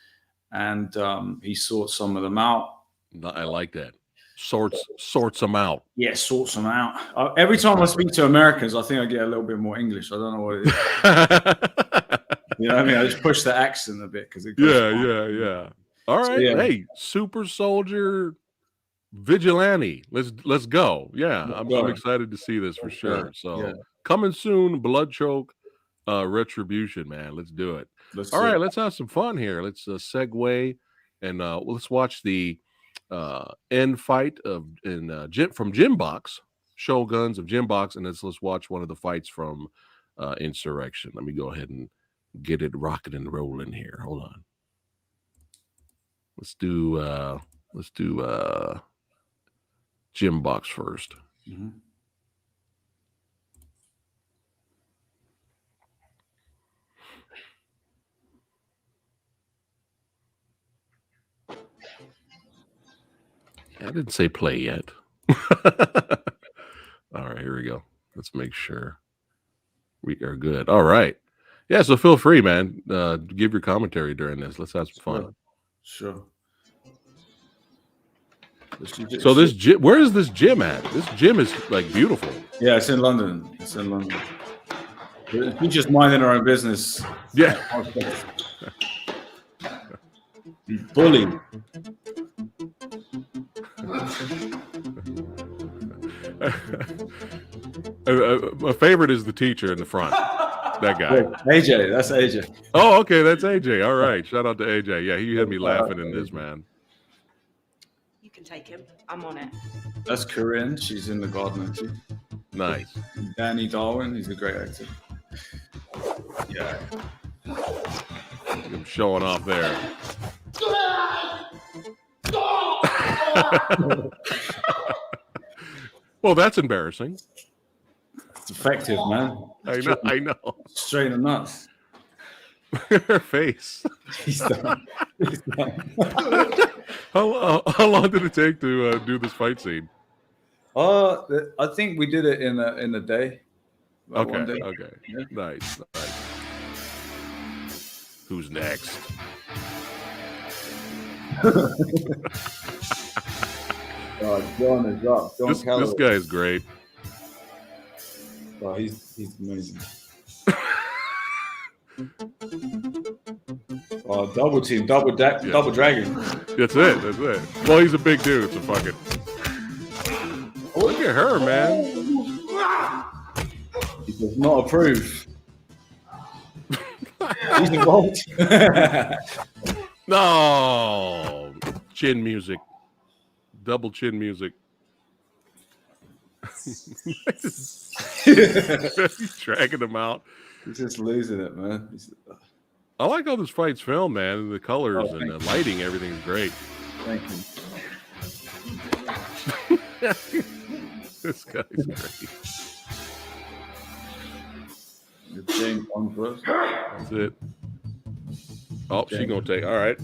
and he sorts some of them out. I like that. Sorts them out. Yeah, sorts them out. Every time I speak to Americans, I think I get a little bit more English. I don't know what it is. You know what I mean? I just push the accent a bit because it goes yeah. All right. So, hey, super soldier. Vigilante, let's go. Yeah, I'm excited to see this for sure. So coming soon, Blood Choke, Retribution, man. Let's do it. All right, let's have some fun here. Let's segue and let's watch the end fight from Gym Box, Shoguns of Gym Box, and let's watch one of the fights from Insurrection. Let me go ahead and get it rocking and rolling here. Hold on. Let's do Gym Box first. Mm-hmm. I didn't say play yet. All right, here we go. Let's make sure we are good. All right. Yeah, so feel free, man. Give your commentary during this. Let's have some fun. Sure. So this gym, where is this gym at? This gym is like beautiful. Yeah, it's in London. We're just minding our own business. Yeah. Bully. My favorite is the teacher in the front. That guy. AJ. That's AJ. Oh, okay. That's AJ. All right. Shout out to AJ. Yeah, he had me laughing in this, man. You can take him. I'm on it. That's Corinne. She's in The Gardener too. Nice. Danny Darwin. He's a great actor. Yeah. I'm showing off there. Well, that's embarrassing. It's effective, man. I know. Straight in the nuts. Her face. He's done. He's done. How long did it take to do this fight scene? I think we did it in a day. Okay. One day. Okay. Yeah. Nice. Who's next? John is up. John This guy is great. Oh, he's amazing. Oh, double team, double dragon. That's it. Well, he's a big dude, so fuck it. Look at her, man. He does not approve. He's involved. No. Chin music. Double chin music. He's dragging him out. He's just losing it, man. I like how this fight's filmed, man. The colors and the lighting, everything's great. Thank you. This guy's great. James on first. That's it. Oh, she gonna take. All right.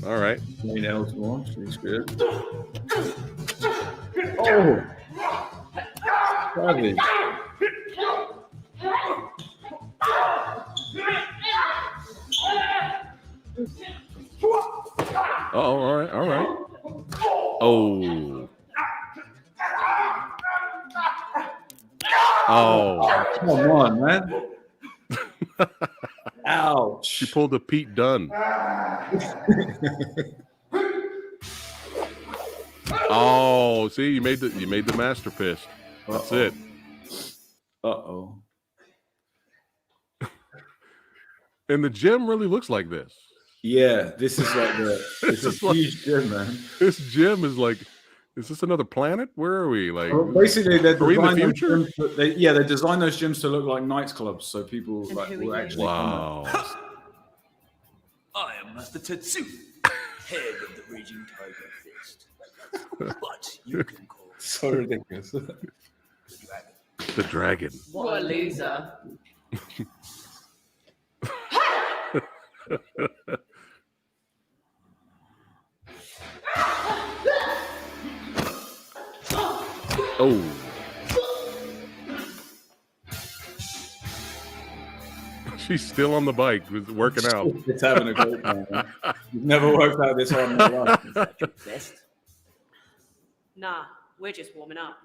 Jane Ellsworth, she's good. Oh, savage. Oh, all right. Oh. Oh. Come on, man. Ouch. She pulled a Pete Dunne. Oh, see, you made the master fist. That's it. Uh-oh. And the gym really looks like this. Yeah, this is like it's a huge gym, man. This gym is like, is this another planet? Where are we? Like, basically, they are we in the future? They design those gyms to look like nightclubs, so people will actually. Wow. I am Master Tetsu, head of the Raging Tiger Fist. But you can call So ridiculous. The dragon. What a loser. Oh. She's still on the bike, working out. It's having a great time. Man. You've never worked out this hard in your life. best. Nah, we're just warming up.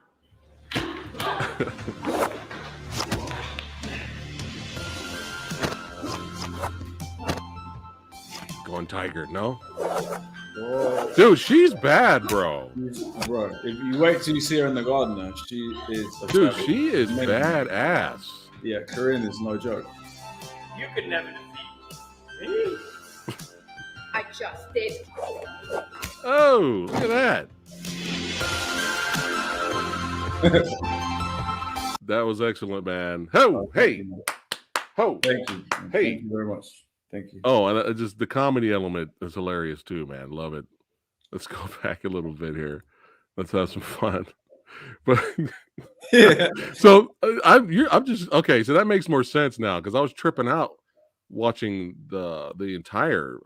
Going tiger, no? Oh. Dude, she's bad, bro. Bro, if you wait till you see her in the garden now, she is. Dude, she is badass. Yeah, Corinne is no joke. You could never defeat me. I just did. Oh, look at that. That was excellent, man. Ho, hey, ho. Thank you. Hey. Thank you very much. Thank you. Oh, and just the comedy element is hilarious too, man. Love it. Let's go back a little bit here. Let's have some fun. But Yeah. so I'm just okay. So that makes more sense now because I was tripping out watching the entire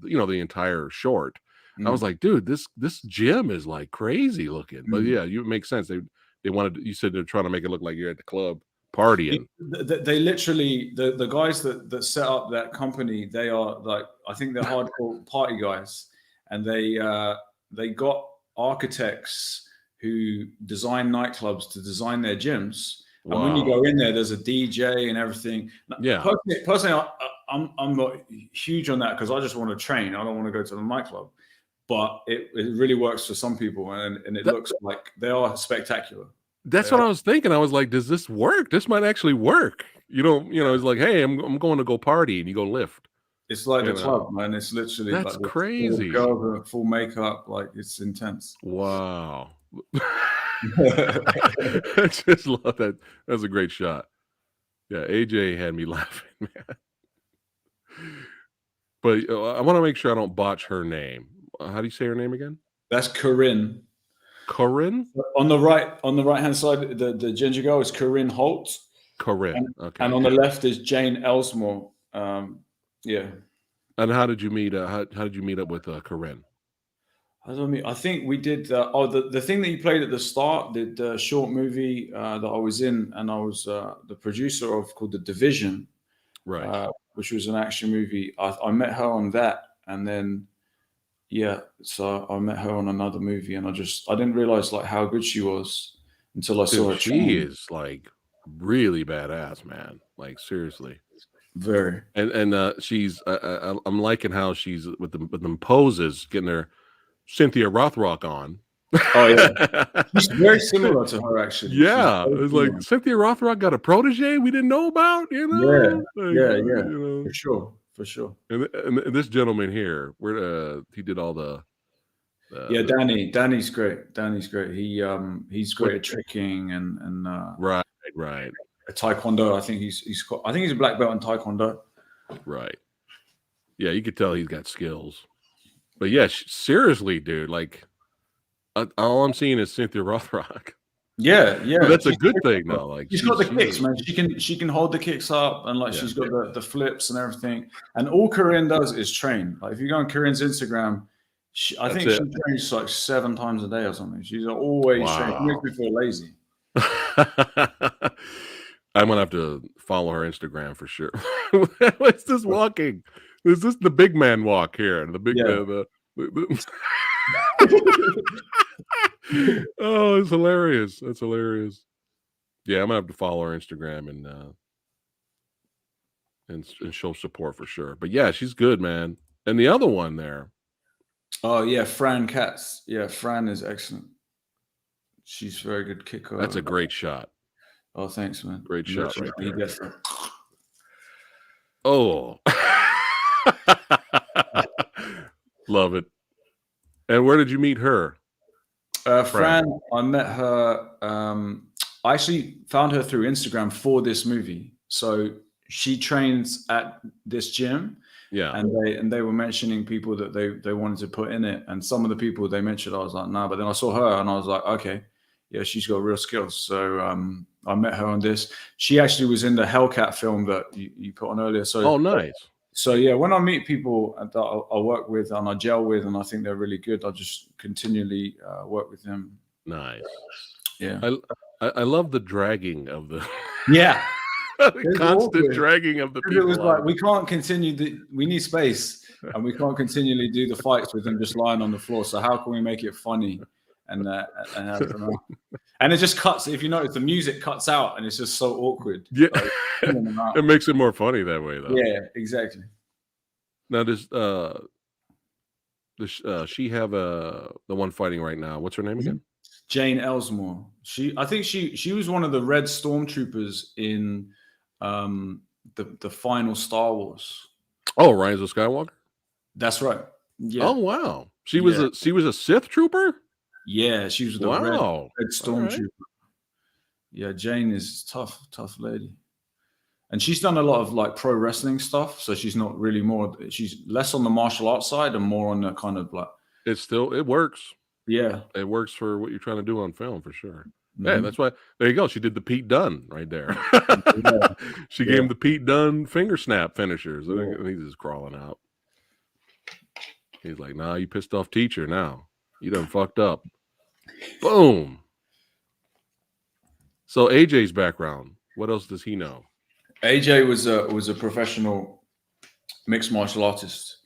the entire short. I was like, dude, this gym is like crazy looking. But yeah, it makes sense. They wanted. You said they're trying to make it look like you're at the club partying. They literally the guys that set up that company, they are like, I think they're hardcore party guys, and they got architects who design nightclubs to design their gyms. Wow. And when you go in there, there's a DJ and everything. Yeah. Personally, I'm not huge on that because I just want to train. I don't want to go to the nightclub. But it really works for some people, and it looks like they are spectacular. That's what I was thinking. I was like, does this work? This might actually work. It's like, hey, I'm going to go party, and you go lift. It's like the club, man. It's literally that's like crazy. Girls in full makeup, like it's intense. Wow. I just love that. That's a great shot. Yeah, AJ had me laughing, man. But I want to make sure I don't botch her name. How do you say her name again? That's Corinne. Corinne? On the right hand side, the ginger girl is Corinne Holt. Corinne. Okay. And on the left is Jane Elsmore. Yeah. And how did you meet? How did you meet up with Corinne? I think we did. The thing that you played at the start, the short movie that I was in, and I was the producer of, called The Division, right? Which was an action movie. I met her on that, and then so I met her on another movie, and I didn't realize like how good she was until I saw her. She is like really badass, man. Like seriously. Very. And she's I'm liking how she's with them poses, getting her Cynthia Rothrock on. Oh yeah, she's very similar to her actually. Yeah, it's like Cynthia Rothrock got a protege we didn't know about. You know, yeah, you know. for sure. And this gentleman here, where he did all the. Danny's great. Danny's great. He's great at tricking and right. Taekwondo. I think he's a black belt in Taekwondo. Right. Yeah, you could tell he's got skills. But yeah, seriously, dude. Like, all I'm seeing is Cynthia Rothrock. Yeah. But that's a good thing, though. Like, she's got the kicks, man. She can hold the kicks up, and like she's got the flips and everything. And all Corinne does is train. Like, if you go on Corinne's Instagram, I think she trains like 7 times a day or something. She's always training. It makes me feel lazy. I'm gonna have to follow her Instagram for sure. What's this walking? Is this the big man walk here? The big oh, it's hilarious. That's hilarious. Yeah, I'm gonna have to follow her Instagram and show support for sure. But yeah, she's good, man. And the other one there. Oh yeah, Fran Katz. Yeah, Fran is excellent. She's a very good kicker. That's a great shot. Oh, thanks, man. Great shot right there. Oh. Love it. And where did you meet her? Fran, I met her. I actually found her through Instagram for this movie. So she trains at this gym. Yeah. And they were mentioning people that they wanted to put in it. And some of the people they mentioned, I was like, nah. But then I saw her and I was like, okay, yeah, she's got real skills. So I met her on this. She actually was in the Hellcat film that you put on earlier. So nice. So yeah, when I meet people that I work with and I gel with, and I think they're really good, I just continually work with them. Nice. Yeah. I love the dragging of the the constant dragging of the people. It was like, we can't continue. We need space, and we can't continually do the fights with them just lying on the floor. So how can we make it funny? And it just cuts. If you notice, the music cuts out, and it's just so awkward. Yeah, it makes it more funny that way, though. Yeah, exactly. Now, does she have the one fighting right now? What's her name again? Jane Elsmore. I think she was one of the Red Stormtroopers in the final Star Wars. Oh, Rise of Skywalker. That's right. Yeah. Oh wow, she was a Sith trooper. Yeah, she was the Red Stormtrooper. Right. Yeah, Jane is tough lady. And she's done a lot of like pro wrestling stuff. So she's not really she's less on the martial arts side and more on the kind of like. It works. Yeah. It works for what you're trying to do on film for sure. Mm-hmm. Yeah, that's why. There you go. She did the Pete Dunne right there. She gave him the Pete Dunne finger snap finishers. He's just crawling out. He's like, nah, you pissed off teacher now. You done fucked up. Boom. So AJ's background. What else does he know? AJ was a professional mixed martial artist.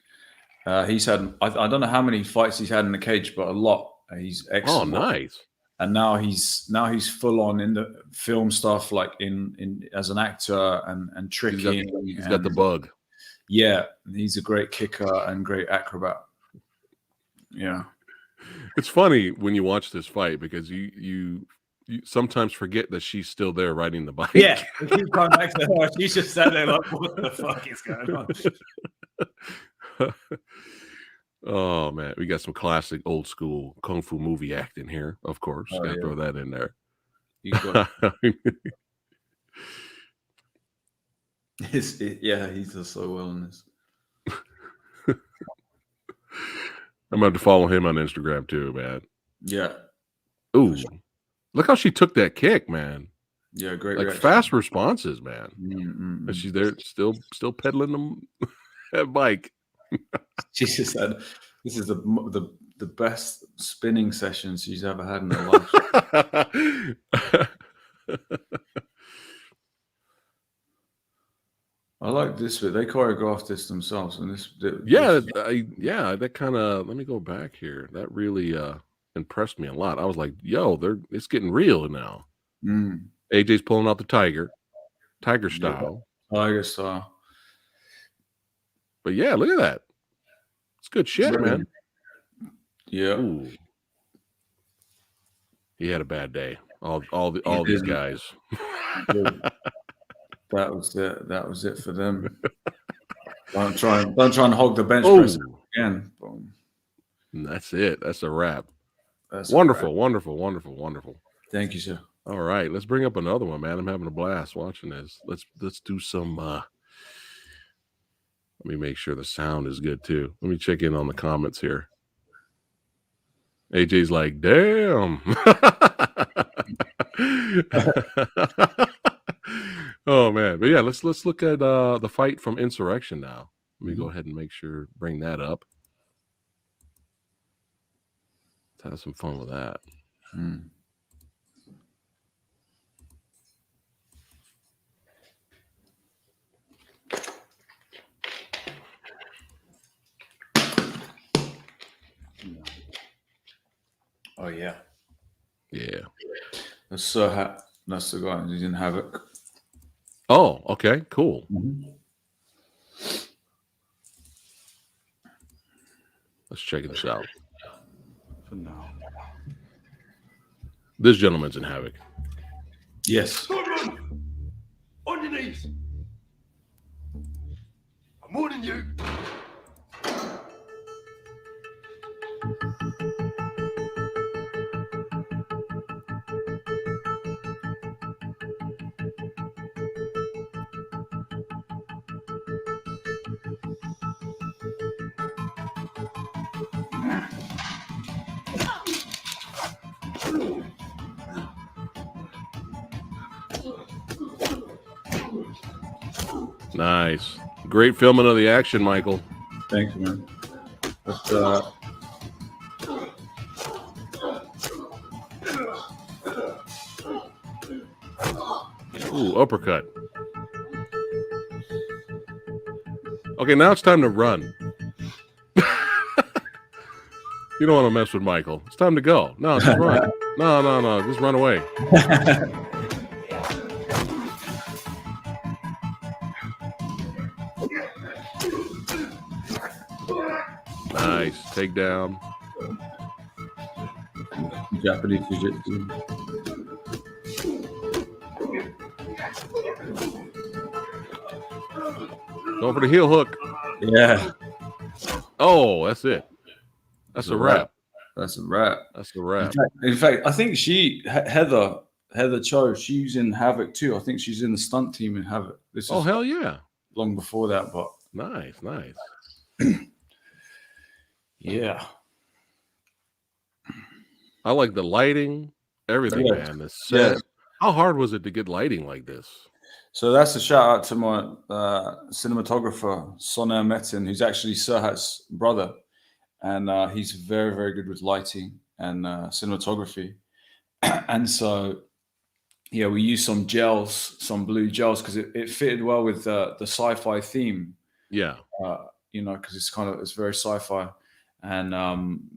He's had I don't know how many fights he's had in the cage, but a lot. He's excellent. Oh, nice. And now he's full on in the film stuff, like in as an actor and tricking. He's got the bug. Yeah, he's a great kicker and great acrobat. Yeah. It's funny when you watch this fight because you sometimes forget that she's still there riding the bike. Yeah, we keep coming back to her. She's just sat there like, what the fuck is going on? Oh man, we got some classic old school kung fu movie acting here. Of course, gotta throw that in there. He does so well in this. I'm going to follow him on Instagram too, man. Yeah. Ooh, look how she took that kick, man. Yeah, great Like reaction. fast responses, man. Mm-mm. And she's there still pedaling them that bike. She just said, "This is the best spinning session she's ever had in her life." I like this bit. They choreographed this themselves, and that kind of. Let me go back here. That really impressed me a lot. I was like, "Yo, it's getting real now." AJ's pulling out the tiger style. Tiger style. But yeah, look at that. It's good shit, man. Yeah. Ooh. He had a bad day. All these guys. That was it. That was it for them. Don't try and hog the bench press again. Boom. And that's it. That's a wrap. That's wonderful. Thank you, sir. All right, let's bring up another one, man. I'm having a blast watching this. Let's do some. Let me make sure the sound is good too. Let me check in on the comments here. AJ's like, damn. Oh man, but yeah, let's look at the fight from Insurrection now. Let me go ahead and bring that up. Let's have some fun with that. Oh yeah. That's that's the guy who's in Havoc. Oh, okay, cool. Let's check this out. For now. This gentleman's in Havoc. Yes. On your knees. I'm warning you. Nice. Great filming of the action, Michael. Thank you, man. Ooh, uppercut. Okay, now it's time to run. You don't want to mess with Michael. It's time to go. No, just run. No. Just run away. Nice. Takedown. Japanese jiu-jitsu. Going for the heel hook. Yeah. Oh, that's it. That's a wrap. That's a wrap. That's a wrap. In fact, I think Heather Cho, she's in Havoc too. I think she's in the stunt team in Havoc. Oh, hell yeah. Long before that, but nice. Yeah. I like the lighting, everything, man. The set. How hard was it to get lighting like this? So that's a shout out to my cinematographer, Soner Metin, who's actually Serhat's brother. And he's very, very good with lighting and cinematography. And so, yeah, we used some gels, some blue gels, because it fitted well with the sci-fi theme. Yeah. Because it's very sci-fi. And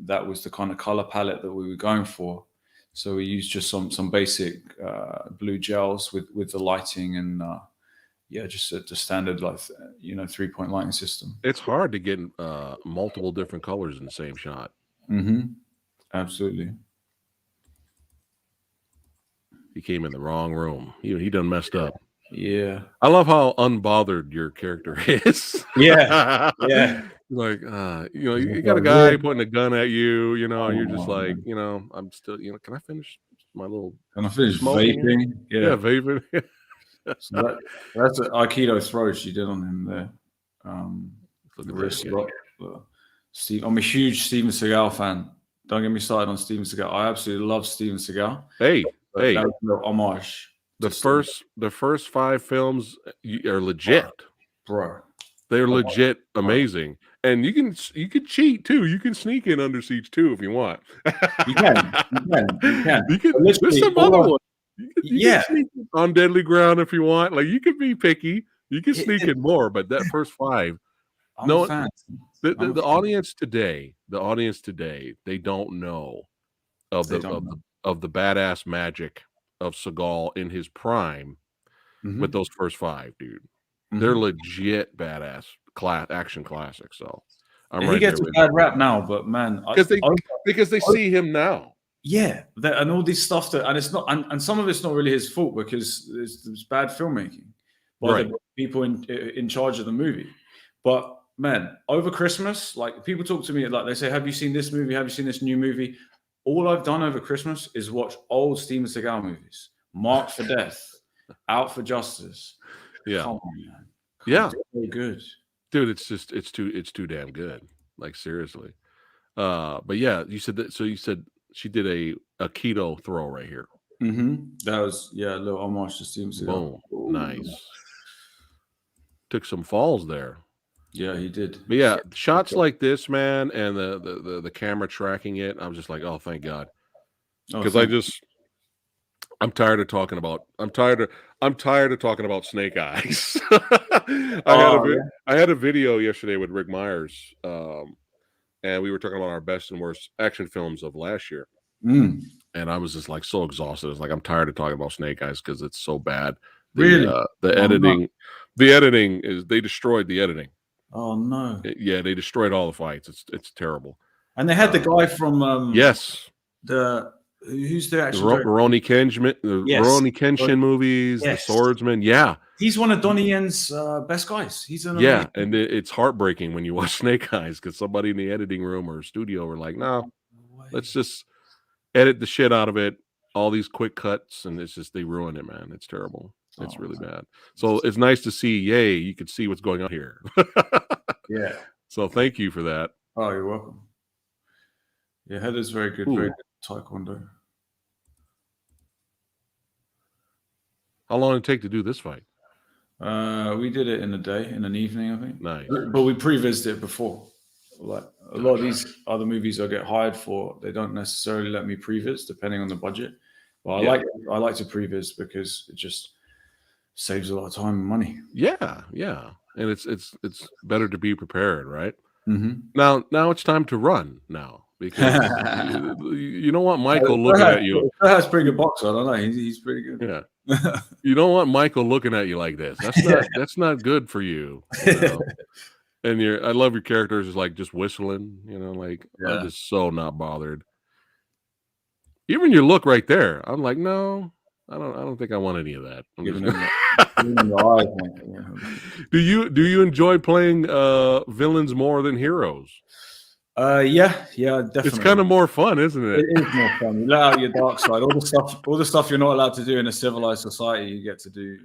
that was the kind of color palette that we were going for. So we used just some basic blue gels with the lighting and just the standard 3-point lighting system. It's hard to get multiple different colors in the same shot. Absolutely. He came in the wrong room. He done messed up. Yeah. I love how unbothered your character is. Yeah. Like, you got a guy pointing a gun at you, you're just like, I'm still, can I finish my little... Can I finish vaping? Yeah, vaping. So that's an Aikido throw she did on him there. Look at wrist that lock. Steve, I'm a huge Steven Seagal fan. Don't get me started on Steven Seagal. I absolutely love Steven Seagal. Hey, That was a little homage. The first 5 films are legit, bro. They're legit amazing, and you can cheat too. You can sneak in Under Siege 2 if you want. You can. There's some other ones. You Yeah. can sneak on Deadly Ground if you want. Like, you can be picky. You can sneak in more, but that first 5. The audience today, they don't know of the badass magic of Seagal in his prime with those first 5, dude. They're legit badass action classics. So he gets a bad rap now, but man, because they see him now. Yeah, and all this stuff and it's not, and some of it's not really his fault because there's bad filmmaking by the people in charge of the movie. But man, over Christmas, like, people talk to me, like, they say, "Have you seen this movie? Have you seen this new movie?" All I've done over Christmas is watch old Steven Seagal movies: Marked for Death, Out for Justice. Yeah, come on, man. Yeah, so good, dude. It's too damn good. Like, seriously. But yeah, you said that. So you said she did a keto throw right here. That was a little homage to Steven Seagal. Boom, nice. Took some falls there. Yeah, he did. But yeah, shots like this, man, and the camera tracking it, I was just like, oh, thank God, because I'm tired of talking about snake eyes. I had a video yesterday with Rick Myers, and we were talking about our best and worst action films of last year. And I was just like so exhausted. It's like, I'm tired of talking about snake eyes because it's so bad. Really? The editing is, they destroyed the editing. Oh no! Yeah, they destroyed all the fights. It's terrible. And they had the guy from who's the action Rurouni Kenshin movies, The Swordsman. Yeah, he's one of Donnie Yen's best guys. He's an and it's heartbreaking when you watch Snake Eyes because somebody in the editing room or studio were like, "No, let's just edit the shit out of it. All these quick cuts," and it's just, they ruin it, man. It's terrible. It's really bad. So it's nice to see. Yay, you could see what's going on here. Yeah. So thank you for that. Oh, you're welcome. Yeah, Heather's very good. Very good taekwondo. How long did it take to do this fight? We did it in a day, in an evening, I think. Nice. But we pre-visited it before. Like a lot of these other movies I get hired for, they don't necessarily let me pre-vis, depending on the budget. But I like to pre-vis because it just saves a lot of time and money. Yeah. And it's better to be prepared, right? Now it's time to run now, because you don't want Michael looking at you. That's pretty good boxer. I don't know. He's pretty good. Yeah. You don't want Michael looking at you like this. That's not good for you. And I love your characters is like just whistling, I'm just so not bothered. Even your look right there, I'm like, no, I don't think I want any of that. Do you enjoy playing villains more than heroes? Yeah, definitely. It's kind of more fun, isn't it? It is more fun. You let out your dark side. All the stuff you're not allowed to do in a civilized society, you get to do.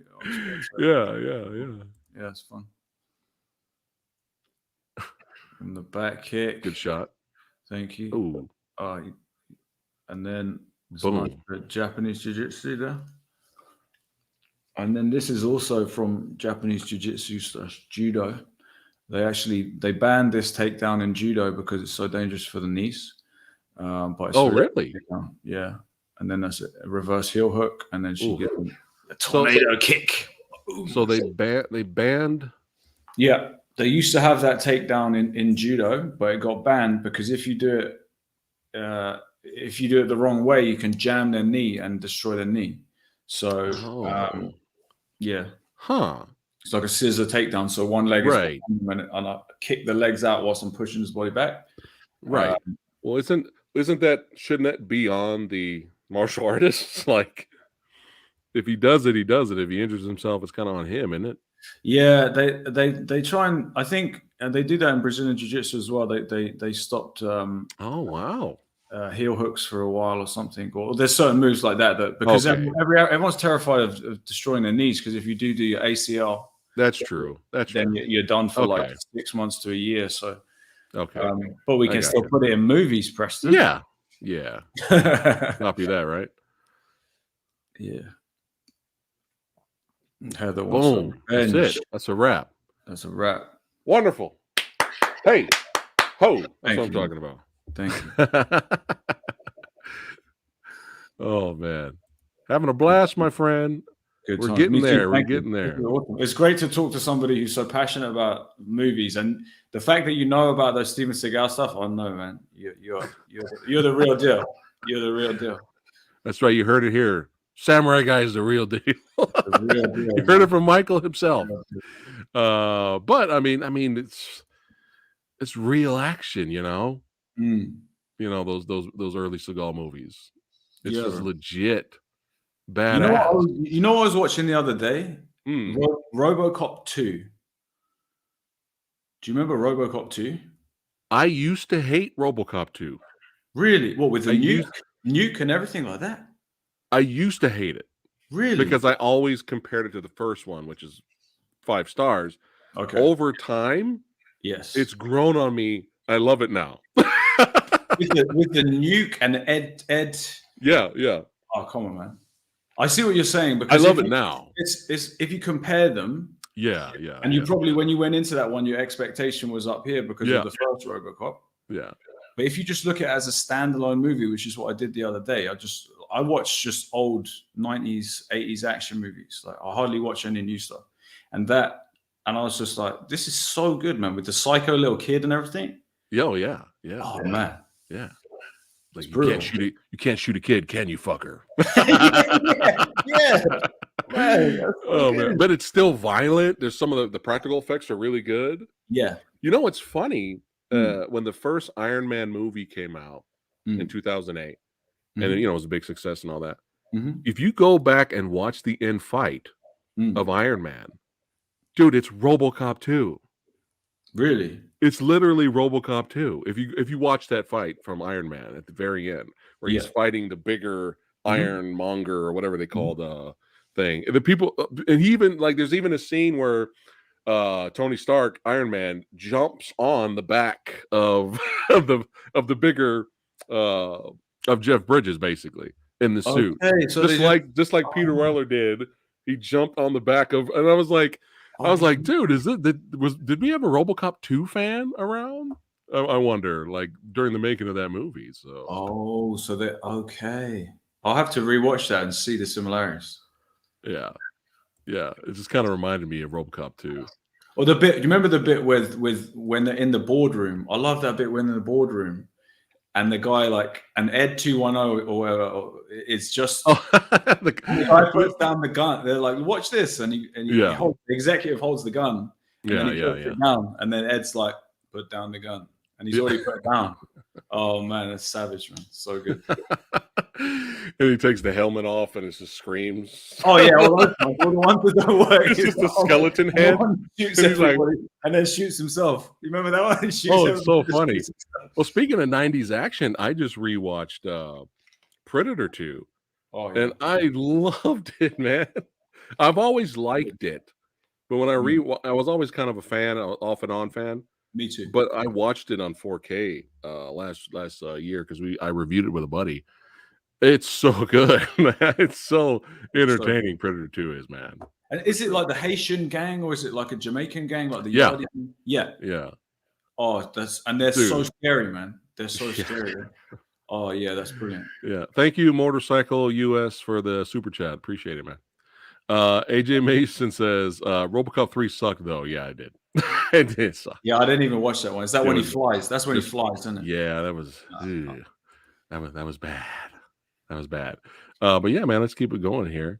Yeah, it's fun. And the back kick. Good shot. Thank you. Ooh. And then boom. Japanese jiu-jitsu there. And then this is also from Japanese jiu-jitsu/judo. They banned this takedown in judo because it's so dangerous for the knees. But it's really? Yeah. And then that's a reverse heel hook, and then she gets a tornado kick. So they banned. Yeah, they used to have that takedown in judo, but it got banned because if you do it the wrong way, you can jam their knee and destroy their knee. So it's like a scissor takedown. So one leg is and I kick the legs out whilst I'm pushing his body back. Right. Well, shouldn't that be on the martial artists? Like, if he does it, he does it. If he injures himself, it's kind of on him, isn't it? Yeah, they try and I think, and they do that in Brazilian Jiu-Jitsu as well. They stopped. Heel hooks for a while or something, or there's certain moves like that because everyone's terrified of destroying their knees, because if you do your ACL, that's true. Then you're done for like 6 months to a year. So but we can still put it in movies, Preston. Yeah, Yeah. Copy that, right? Yeah. Heather Boom. That's it. That's a wrap. That's a wrap. Wonderful. Hey, ho. That's Thank what I'm you. talking about. Thank you. Oh, man. Having a blast, my friend. Good We're times. getting Me too. there. We're Thank you. getting there. Awesome. It's great to talk to somebody who's so passionate about movies, and the fact that you know about those Steven Seagal stuff. Oh no, man, you're the real deal. You're the real deal. That's right. You heard it here. Samurai Guy is the real deal. The real deal, You heard it from Michael himself. But I mean, it's real action, you know. Mm. You know those early Seagal movies. It's Yeah. just legit badass. You know what I was watching the other day? Mm. RoboCop 2. Do you remember RoboCop 2? I used to hate RoboCop 2. Really? What, with the nuke and everything like that? I used to hate it. Really? Because I always compared it to the first one, which is 5 stars. Okay. Over time, yes, it's grown on me. I love it now. with the nuke and Ed. Yeah. Oh, come on, man. I see what you're saying, because I love it now. It's if you compare them. Yeah. And you probably, when you went into that one, your expectation was up here because of the first RoboCop. Yeah. But if you just look at it as a standalone movie, which is what I did the other day, I watched just old 90s, 80s action movies. Like, I hardly watch any new stuff. And I was just like, this is so good, man, with the psycho little kid and everything. Oh, yeah. Oh, man. Yeah. Like, you can't shoot a kid, can you, fucker? yeah. Man, oh, man. But it's still violent. There's some of the practical effects are really good. Yeah. You know what's funny? When the first Iron Man movie came out in 2008, and it was a big success and all that. If you go back and watch the end fight of Iron Man, dude, it's RoboCop 2. Really? It's literally RoboCop 2. If you watch that fight from Iron Man at the very end, where he's fighting the bigger Ironmonger or whatever they call the thing, the people, and he even, like, there's even a scene where Tony Stark, Iron Man, jumps on the back of the bigger of Jeff Bridges, basically, in the suit. So just like Peter Weller did, he jumped on the back of, and I was like, dude, did we have a RoboCop 2 fan around? I wonder, like, during the making of that movie. So okay. I'll have to rewatch that and see the similarities. Yeah, it just kind of reminded me of RoboCop 2. Or the bit, you remember the bit with when they're in the boardroom? I love that bit when they're in the boardroom, and the guy, like, an Ed 210 or whatever, it's just the guy puts down the gun. They're like, watch this, and the executive holds the gun, and then he puts it down, and then Ed's like, put down the gun, and he's already put it down. Oh man, that's savage, man. So good. And he takes the helmet off and it just screams. Oh yeah, all the ones that don't work. It's just a skeleton head. Shoots everybody, and then shoots himself. You remember that one? It's so funny. Well, speaking of 90s action, I just rewatched Predator 2. Oh, yeah. And I loved it, man. I've always liked it. But when I was always kind of a fan, off and on fan. Me too. But I watched it on 4K last year because I reviewed it with a buddy. It's so good, man. It's so entertaining. Predator 2 is, man. And is it like the Haitian gang, or is it like a Jamaican gang, like the Yeah. Oh, they're so scary, man. They're so scary. Oh yeah, that's brilliant. Yeah. Thank you, Motorcycle US, for the super chat. Appreciate it, man. AJ Mason says RoboCop 3 sucked though. Yeah, I did. It did suck. Yeah, I didn't even watch that one. Is that when he flies? That's when he flies, isn't it? Yeah, that was that was bad. That was bad. But yeah, man, let's keep it going here.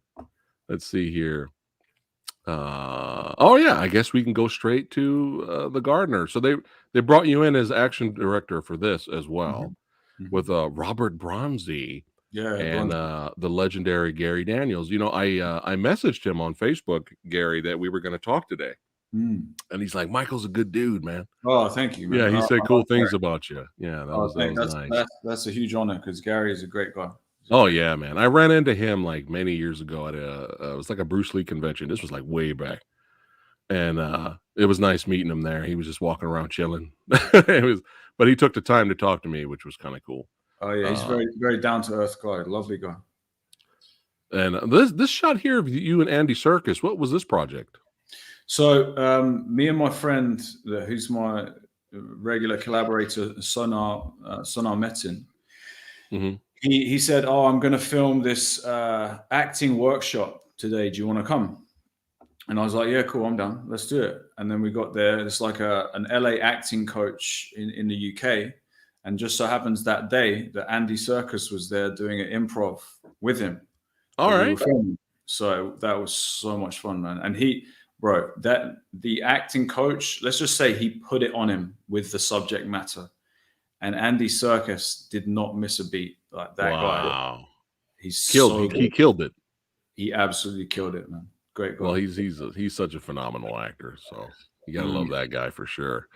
Let's see here. I guess we can go straight to the Gardener. So they brought you in as action director for this as well, with Robert Bronzy. Yeah, and the legendary Gary Daniels. You know, I messaged him on Facebook, Gary, that we were going to talk today, and he's like, "Michael's a good dude, man." Oh, thank you, man. Yeah, he said cool things about you. Yeah, that was nice. That's a huge honor because Gary is a great guy. Oh yeah, man. I ran into him like many years ago at it was like a Bruce Lee convention. This was like way back, and it was nice meeting him there. He was just walking around chilling. But he took the time to talk to me, which was kind of cool. Oh yeah, he's very, very down to earth guy, lovely guy. And this shot here of you and Andy Serkis, what was this project? So me and my friend, who's my regular collaborator, Sonar Metin, he said, "Oh, I'm going to film this acting workshop today. Do you want to come?" And I was like, "Yeah, cool, I'm down. Let's do it." And then we got there. It's like an LA acting coach in the UK, and just so happens that day that Andy Serkis was there doing an improv with him. All right. So that was so much fun, man. And the acting coach, let's just say he put it on him with the subject matter. And Andy Serkis did not miss a beat. Like that guy. He's killed. He killed it. He absolutely killed it, man. Great guy. Well, he's such a phenomenal actor. So you gotta love that guy for sure.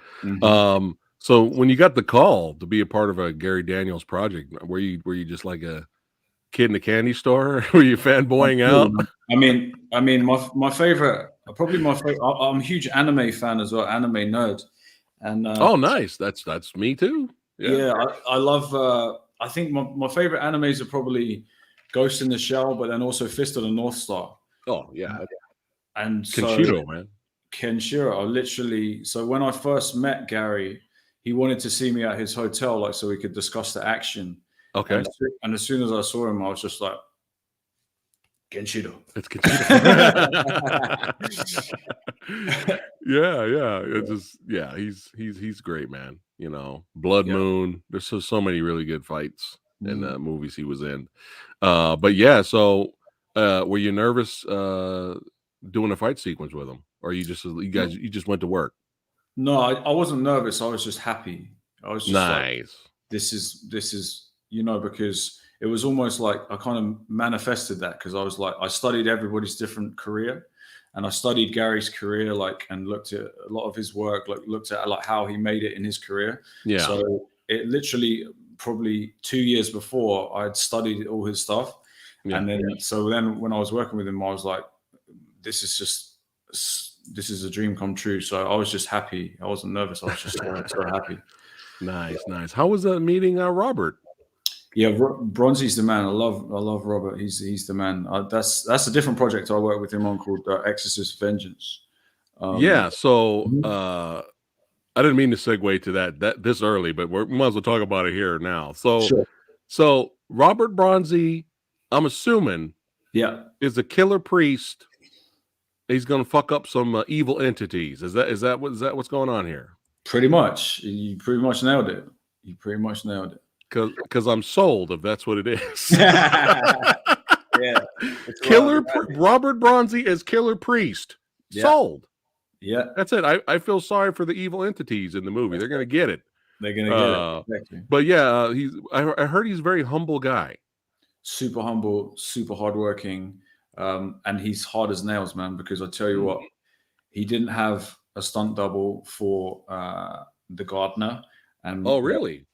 So when you got the call to be a part of a Gary Daniels project, were you just like a kid in a candy store? Were you fanboying out? I mean, my favorite, I'm a huge anime fan as well, anime nerd. And oh, nice. That's me too. Yeah, I love. I think my favorite animes are probably Ghost in the Shell, but then also Fist of the North Star. Oh yeah, and Kenshiro, man. Kenshiro, literally. So when I first met Gary, he wanted to see me at his hotel, like so we could discuss the action. Okay. And as soon as I saw him, I was just like, Kenshiro. It's Kenshiro. yeah. It's just he's great, man. You know, Blood Moon. There's so many really good fights in the movies he was in. But yeah, so were you nervous doing a fight sequence with him, or you just went to work? No, I wasn't nervous. I was just happy. I was just nice. Like, this is because it was almost like I kind of manifested that, because I was like, I studied everybody's different career, and I studied Gary's career, like, and looked at a lot of his work, like looked at like how he made it in his career. Yeah. So it literally probably 2 years before I had studied all his stuff. Yeah. And then, so then when I was working with him, I was like, this is a dream come true. So I was just happy. I wasn't nervous. I was just so happy. Nice. How was that meeting Robert? Yeah, Bronzy's the man. I love Robert. He's the man. That's a different project I work with him on called Exorcist Vengeance. So I didn't mean to segue to that this early, but we might as well talk about it here now. So, sure. So Robert Bronzy, I'm assuming, is a killer priest. He's going to fuck up some evil entities. Is that what's going on here? Pretty much. You pretty much nailed it. Because I'm sold if that's what it is. Yeah. Robert Bronzy as killer priest. Yeah. Sold. Yeah. That's it. I feel sorry for the evil entities in the movie. They're going to get it. They're going to get it. Exactly. But yeah, I heard he's a very humble guy. Super humble, super hardworking. And he's hard as nails, man, because I tell you what, he didn't have a stunt double for the gardener. And oh, really?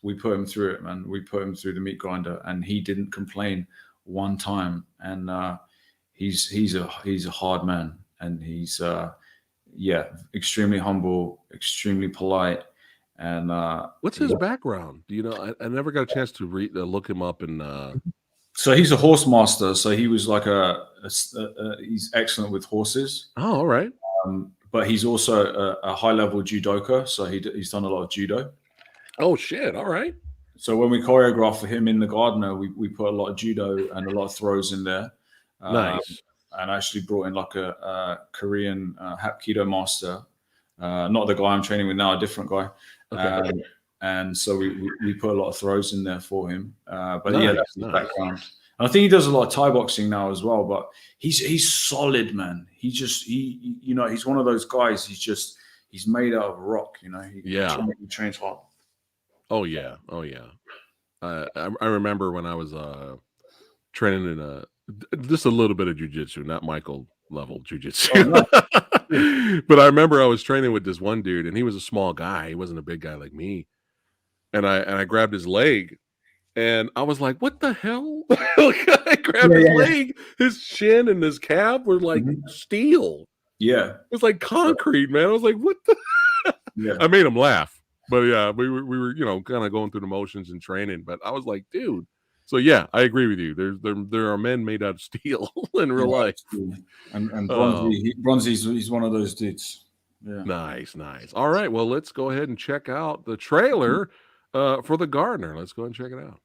We put him through it, man. We put him through the meat grinder, and he didn't complain one time. And he's a hard man, and he's extremely humble, extremely polite. And what's his background? Do you know? I never got a chance to look him up. And so he's a horse master. So he was like he's excellent with horses. Oh, all right. But he's also a high-level judoka, so he's done a lot of judo. Oh, shit. All right. So when we choreographed for him in the Gardener, we put a lot of judo and a lot of throws in there. Nice. And actually brought in like a Korean Hapkido master. Not the guy I'm training with now, a different guy. Okay. And so we put a lot of throws in there for him. But yeah, that's his background. And I think he does a lot of Thai boxing now as well, but he's solid, man. He's one of those guys. He's made out of rock, He trains hard. Oh yeah. I remember when I was training in just a little bit of jiu-jitsu, not Michael level jiu-jitsu. Oh, no. But I remember I was training with this one dude, and he was a small guy. He wasn't a big guy like me. And I grabbed his leg. And I was like, what the hell? I grabbed his leg, his shin and his calf were like steel. Yeah. It was like concrete, man. I was like, what the? I made him laugh. But yeah, we were kind of going through the motions and training. But I was like, dude. So yeah, I agree with you. There are men made out of steel in real life. And Bronzy's he's one of those dudes. Yeah. Nice. All right, well, let's go ahead and check out the trailer for the Gardener. Let's go ahead and check it out.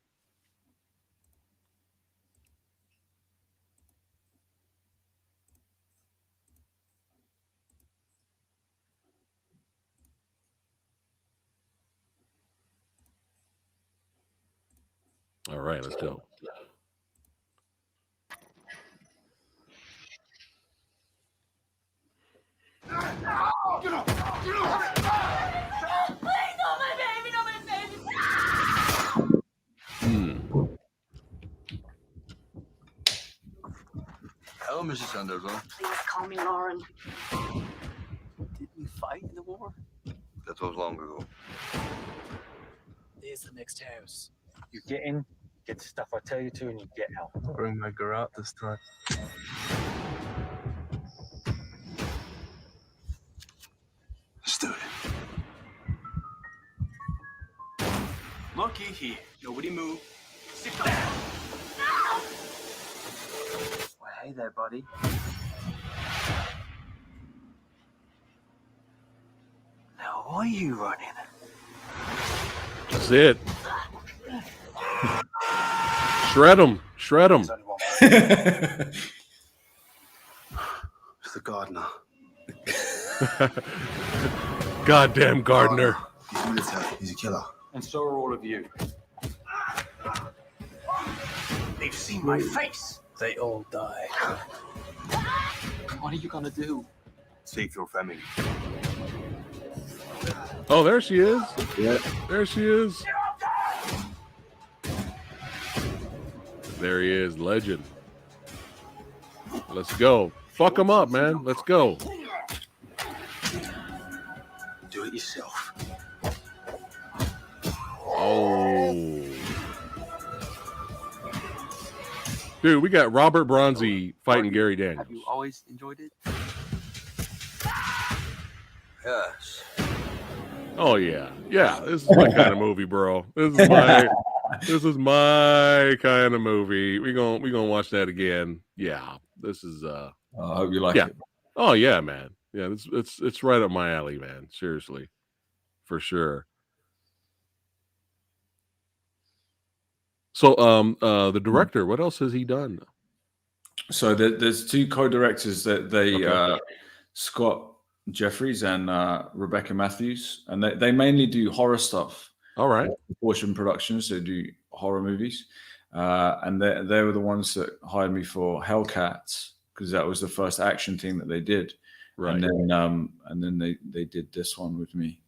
All right, let's go. Hello, Mrs. Sanderson. Please call me Lauren. Didn't you fight in the war? That was long ago. There's the next house. You get in, get the stuff I tell you to, and you get out. Bring my girl out this time. Let's do it. Monkey here. Nobody move. Sit down. Well, hey there, buddy. Now, why are you running? That's it. Shred him. It's the gardener. Goddamn Gardener. He's military. He's a killer. And so are all of you. They've seen my face. They all die. What are you gonna do? Save your family. Oh, there she is. Yeah. There she is. There he is, legend. Let's go. Fuck him up, man. Let's go. Do it yourself. Oh. Dude, we got Robert Bronzy fighting Gary Daniels. Have you always enjoyed it? Yes. Oh yeah. Yeah, this is my kind of movie, bro. This is my kind of movie. We gonna watch that again. Yeah. This is I hope you like it. Oh yeah, man. Yeah, it's right up my alley, man. Seriously. For sure. So the director, what else has he done? So there's two co-directors that they Scott Jeffries and Rebecca Matthews, and they mainly do horror stuff. All right. Proportion Productions, they do horror movies, and they were the ones that hired me for Hellcat because that was the first action thing that they did. Right. And then they did this one with me,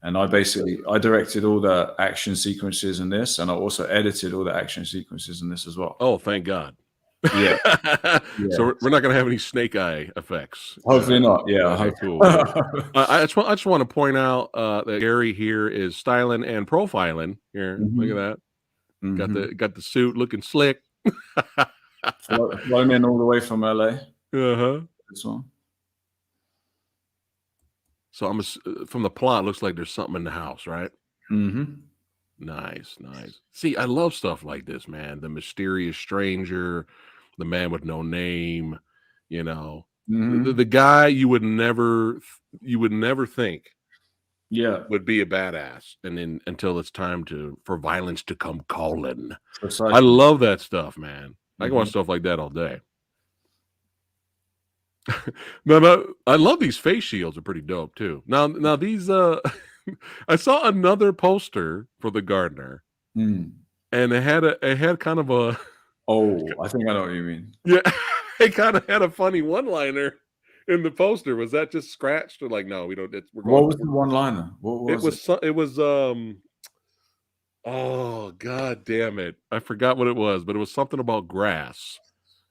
and I directed all the action sequences in this, and I also edited all the action sequences in this as well. Oh, thank God. Yeah. So we're not going to have any snake eye effects. Hopefully not. Yeah. Okay, cool. I just want to point out that Gary here is styling and profiling. Here, look at that. Got the suit looking slick. Flown in all the way from LA. This one. So from the plot, looks like there's something in the house, right? Mm-hmm. Nice. See, I love stuff like this, man. The mysterious stranger, the man with no name. You know, the guy you would never think, would be a badass, and then until it's time for violence to come calling. I love that stuff, man. I can watch stuff like that all day. No, I love these face shields. Are pretty dope too. Now these I saw another poster for the Gardener, and it had kind of a. Oh, I think I know what you mean. Yeah, it kind of had a funny one-liner in the poster. Was that just scratched or like no? We don't. What was the one-liner? What was it? It was oh god damn it! I forgot what it was, but it was something about grass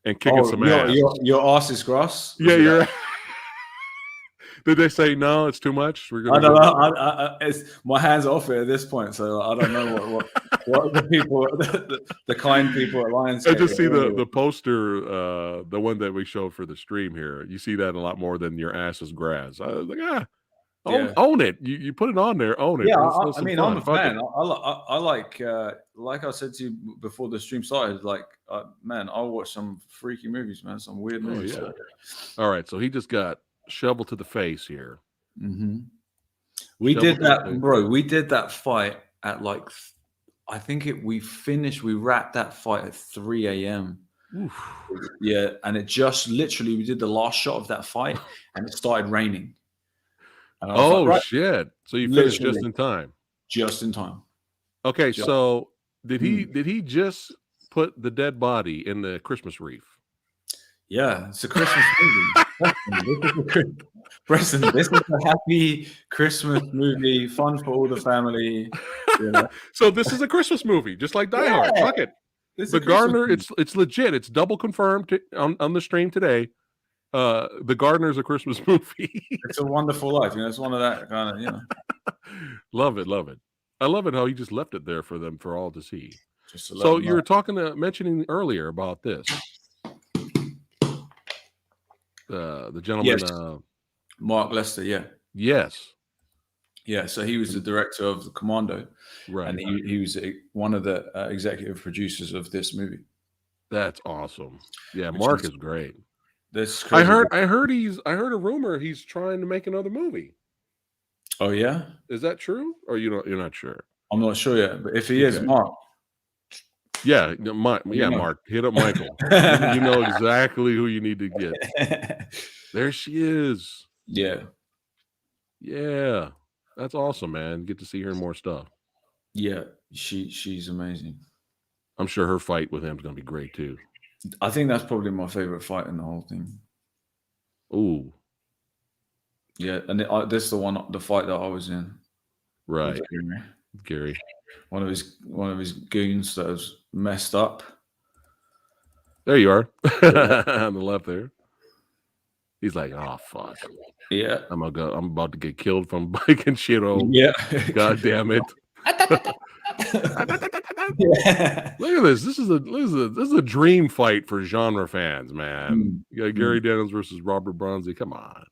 and kicking some ass. Your ass is grass. Yeah, you're. Did they say no? It's too much. I don't know. My hands are off it at this point, so I don't know what the people, the kind people at Lionsgate. I just see the poster, the one that we showed for the stream here. You see that a lot more than your ass is grass. I was like, Own it. You put it on there. Own it. Yeah, Let's I mean, fun. I'm a fan. I like I said to you before the stream started, like, man, I'll watch some freaky movies, man, some weird movies. Yeah. All right, so he just got shovel to the face here. We did that, bro. We did that fight at like, I think we wrapped that fight at 3 a.m. Yeah, and it just literally, we did the last shot of that fight, and it started raining. Oh, like, shit! So you finished just in time. Just in time. Okay, so did he just put the dead body in the Christmas wreath? Yeah, it's a Christmas movie. Preston, this is a happy Christmas movie, fun for all the family. Yeah. So this is a Christmas movie, just like Die Hard. Fuck it. The Gardener, it's legit. It's double confirmed on the stream today. The Gardener's a Christmas movie. It's a Wonderful Life. It's one of that kind of, Love it. I love it how he just left it there for them for all to see. So you were mentioning earlier about this. The gentleman, yes. Mark Lester, yeah. Yes. Yeah, so he was the director of The Commando. Right. And he was one of the executive producers of this movie. That's awesome. Yeah, Mark is great. This I heard a rumor he's trying to make another movie. Oh yeah? Is that true? Or you're not sure? I'm not sure yet, but if he is, Mark. Yeah, Mark, hit up Michael. You know exactly who you need to get. There she is. Yeah. Yeah. That's awesome, man. Get to see her in more stuff. Yeah, she's amazing. I'm sure her fight with him is going to be great too. I think that's probably my favorite fight in the whole thing. Ooh. Yeah, and this is the fight that I was in. Right. Gary. One of his goons that was messed up. There you are. On the left there. He's like, oh fuck. Yeah. I'm about to get killed from bike and shit. Oh yeah. God damn it. Yeah. Look at this. This is a dream fight for genre fans, man. You got Gary Daniels versus Robert Bronzy. Come on.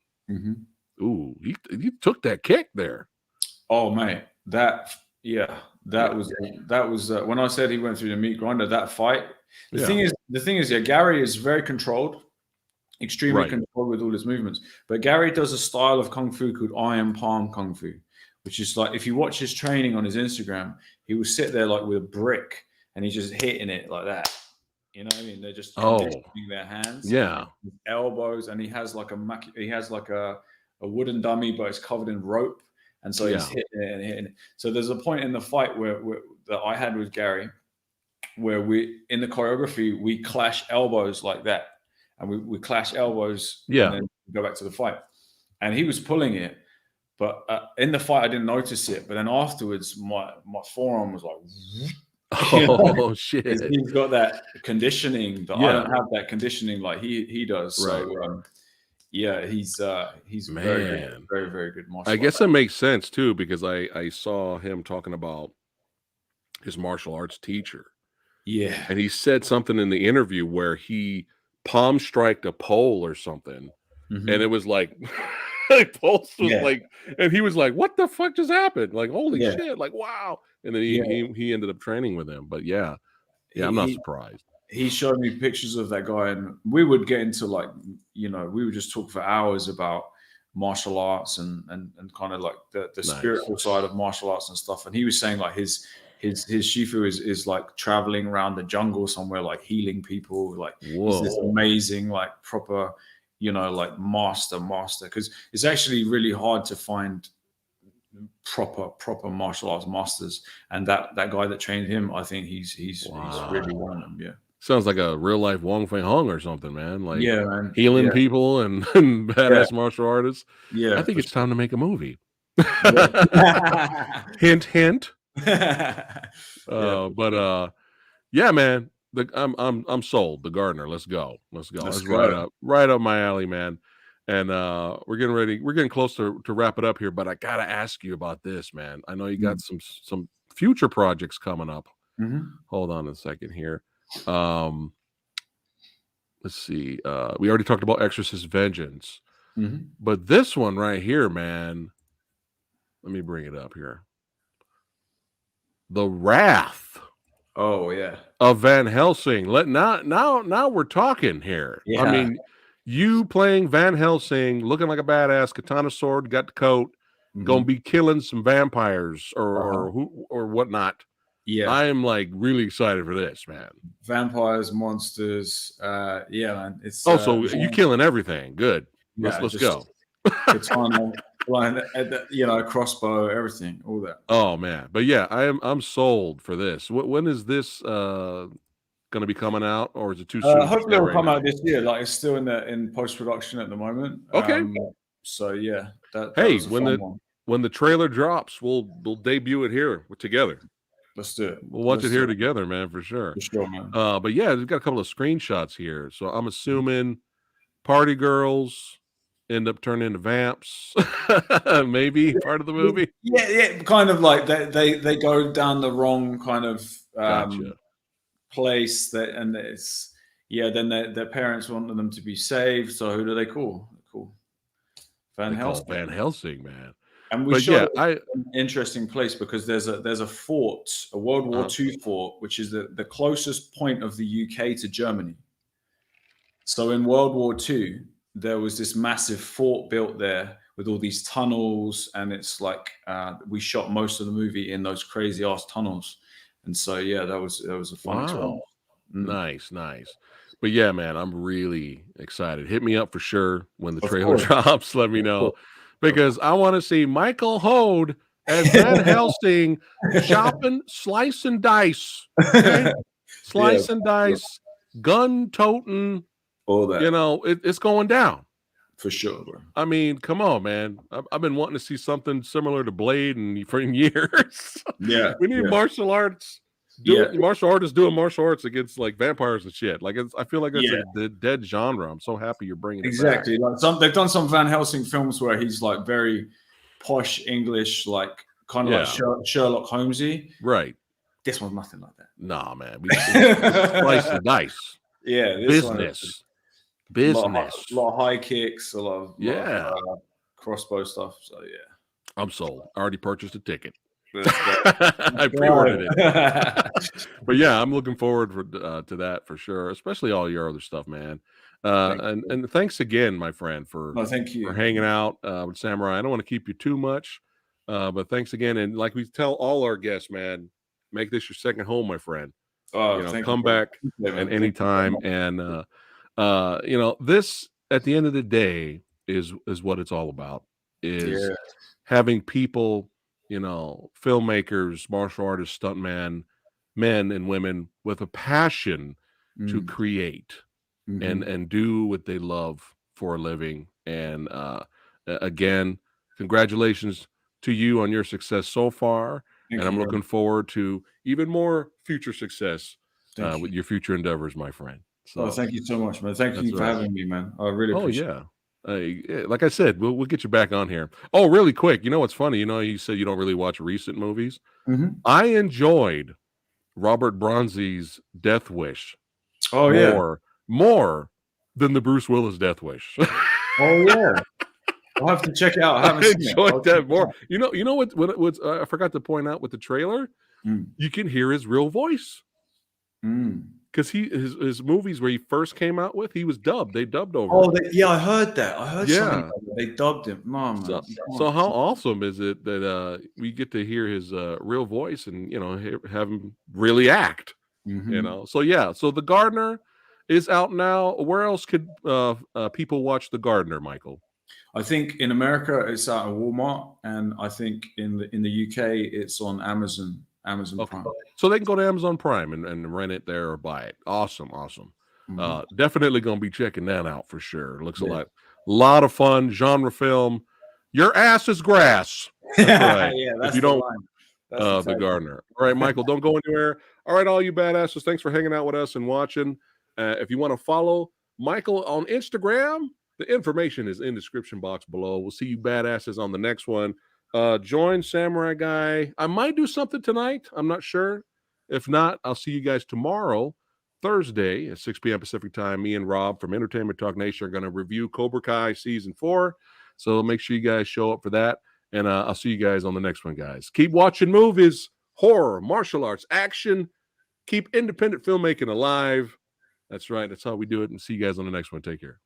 Ooh, he took that kick there. Oh man, that was when I said he went through the meat grinder. That fight. The thing is, Gary is very controlled, extremely controlled with all his movements. But Gary does a style of kung fu called Iron Palm Kung Fu, which is like, if you watch his training on his Instagram, he will sit there like with a brick and he's just hitting it like that. You know what I mean? They're just conditioning their hands, with elbows, and he has like a wooden dummy, but it's covered in rope, and so he's hitting it and hitting it. So there's a point in the fight where that I had with Gary, where we in the choreography we clash elbows like that, and we clash elbows, and then we go back to the fight, and he was pulling it. But in the fight, I didn't notice it. But then afterwards, my forearm was like, oh shit! He's got that conditioning that I don't have that conditioning like he does. So he's very good, very, very good martial. I guess that makes sense too, because I saw him talking about his martial arts teacher. Yeah, and he said something in the interview where he palm striked a pole or something, and it was like. Pulse was like, and he was like, "What the fuck just happened?" Like, holy shit! Like, wow! And then he ended up training with him. But I'm not surprised. He showed me pictures of that guy, and we would get into we would just talk for hours about martial arts and kind of like the spiritual side of martial arts and stuff. And he was saying like his shifu is like traveling around the jungle somewhere, like healing people. Like, he's this amazing, like proper. Like master, because it's actually really hard to find proper martial arts masters. And that guy that trained him, I think he's really one of them. Yeah. Sounds like a real life Wong Fei Hung or something, man. Like man. Healing people and badass martial artists. Yeah. I think it's time to make a movie. Hint, hint. Yeah, man. I'm sold. The Gardener. Let's go. Let's right up my alley, man. And we're getting close to wrap it up here, but I gotta ask you about this, man. I know you got some future projects coming up. Hold on a second here. Let's see. We already talked about Exorcist Vengeance, but this one right here, man, Let me bring it up here. The Wrath. Oh yeah. Of Van Helsing. Now we're talking here. Yeah. I mean, you playing Van Helsing, looking like a badass, katana sword, got the coat, gonna be killing some vampires or whatnot. Yeah. I am like really excited for this, man. Vampires, monsters. Yeah, man. It's so you killing everything. Good. Let's go. Katana, crossbow, everything, all that. Oh man. But yeah, I'm sold for this. When is this going to be coming out, or is it too soon? Hopefully it'll come out this year. Like, it's still in post-production at the moment. Okay. So yeah, that hey, was a fun one. When the trailer drops, we'll debut it here together. Let's do it. We'll watch it here together, man, for sure. For sure, man. But yeah, we've got a couple of screenshots here. So I'm assuming party girls end up turning into vamps. Maybe part of the movie. Yeah, kind of like they go down the wrong kind of Gotcha. place then their parents want them to be saved. So who do they call? Van Helsing. Van Helsing, man. And we showed an interesting place because there's a fort, a World War II fort, which is the closest point of the UK to Germany. So in World War II, there was this massive fort built there with all these tunnels, and it's like we shot most of the movie in those crazy ass tunnels. And so yeah, that was a fun tour. Nice. But yeah, man, I'm really excited. Hit me up for sure when the trailer drops. Let me know. Because I want to see Michael Hoad as Van Helsing shopping, slice and dice. Okay? Slice and dice, gun toting. All that. It's going down. For sure, bro. I mean, come on, man. I've been wanting to see something similar to Blade for years. Yeah. We need martial arts. Martial artists doing martial arts against like vampires and shit. Like I feel like it's a dead genre. I'm so happy you're bringing it back. Like they've done some Van Helsing films where he's like very posh English, like kind of like Sherlock Holmesy. Right. This one's nothing like that. Nah, man. We slice the dice. Yeah. Business. A lot of high kicks, a lot of crossbow stuff. So yeah. I'm sold. I already purchased a ticket. I pre-ordered it. But yeah, I'm looking forward to that for sure, especially all your other stuff, man. And thanks again, my friend, for hanging out with Samurai. I don't want to keep you too much, but thanks again. And like we tell all our guests, man, make this your second home, my friend. Come back at any time. And this at the end of the day is what it's all about. Is having people, filmmakers, martial artists, stuntmen, men and women with a passion to create and do what they love for a living. And again, congratulations to you on your success so far. And I'm looking forward to even more future success with your future endeavors, my friend. So thank you so much, man. Thank you for having me, man. I really appreciate it. Like I said, we'll get you back on here. Oh, really quick. You know what's funny? You said you don't really watch recent movies. I enjoyed Robert Bronzi's Death Wish. More than the Bruce Willis Death Wish. Oh yeah. I'll have to check it out. I haven't seen enjoyed that more. You know what I forgot to point out with the trailer? You can hear his real voice. Because his movies where he first came out with, he was dubbed. They dubbed over. Oh, I heard that. I heard something. They dubbed him. Mom. So how awesome is it that we get to hear his real voice and have him really act? So yeah. So The Gardener is out now. Where else could people watch The Gardener, Michael? I think in America it's out at Walmart, and I think in the UK it's on Amazon Prime. So they can go to Amazon Prime and rent it there or buy it. Awesome. Definitely gonna be checking that out for sure. Looks a lot of fun, genre film. Your ass is grass. That's right. That's if you don't The Gardener. All right, Michael, don't go anywhere. All right, all you badasses, thanks for hanging out with us and watching. If you want to follow Michael on Instagram, the information is in the description box below. We'll see you badasses on the next one. Join Samurai Guy. I might do something tonight. I'm not sure. If not, I'll see you guys tomorrow, Thursday at 6 p.m. Pacific time. Me and Rob from Entertainment Talk Nation are going to review Cobra Kai Season 4. So make sure you guys show up for that. And I'll see you guys on the next one, guys. Keep watching movies, horror, martial arts, action. Keep independent filmmaking alive. That's right. That's how we do it. And see you guys on the next one. Take care.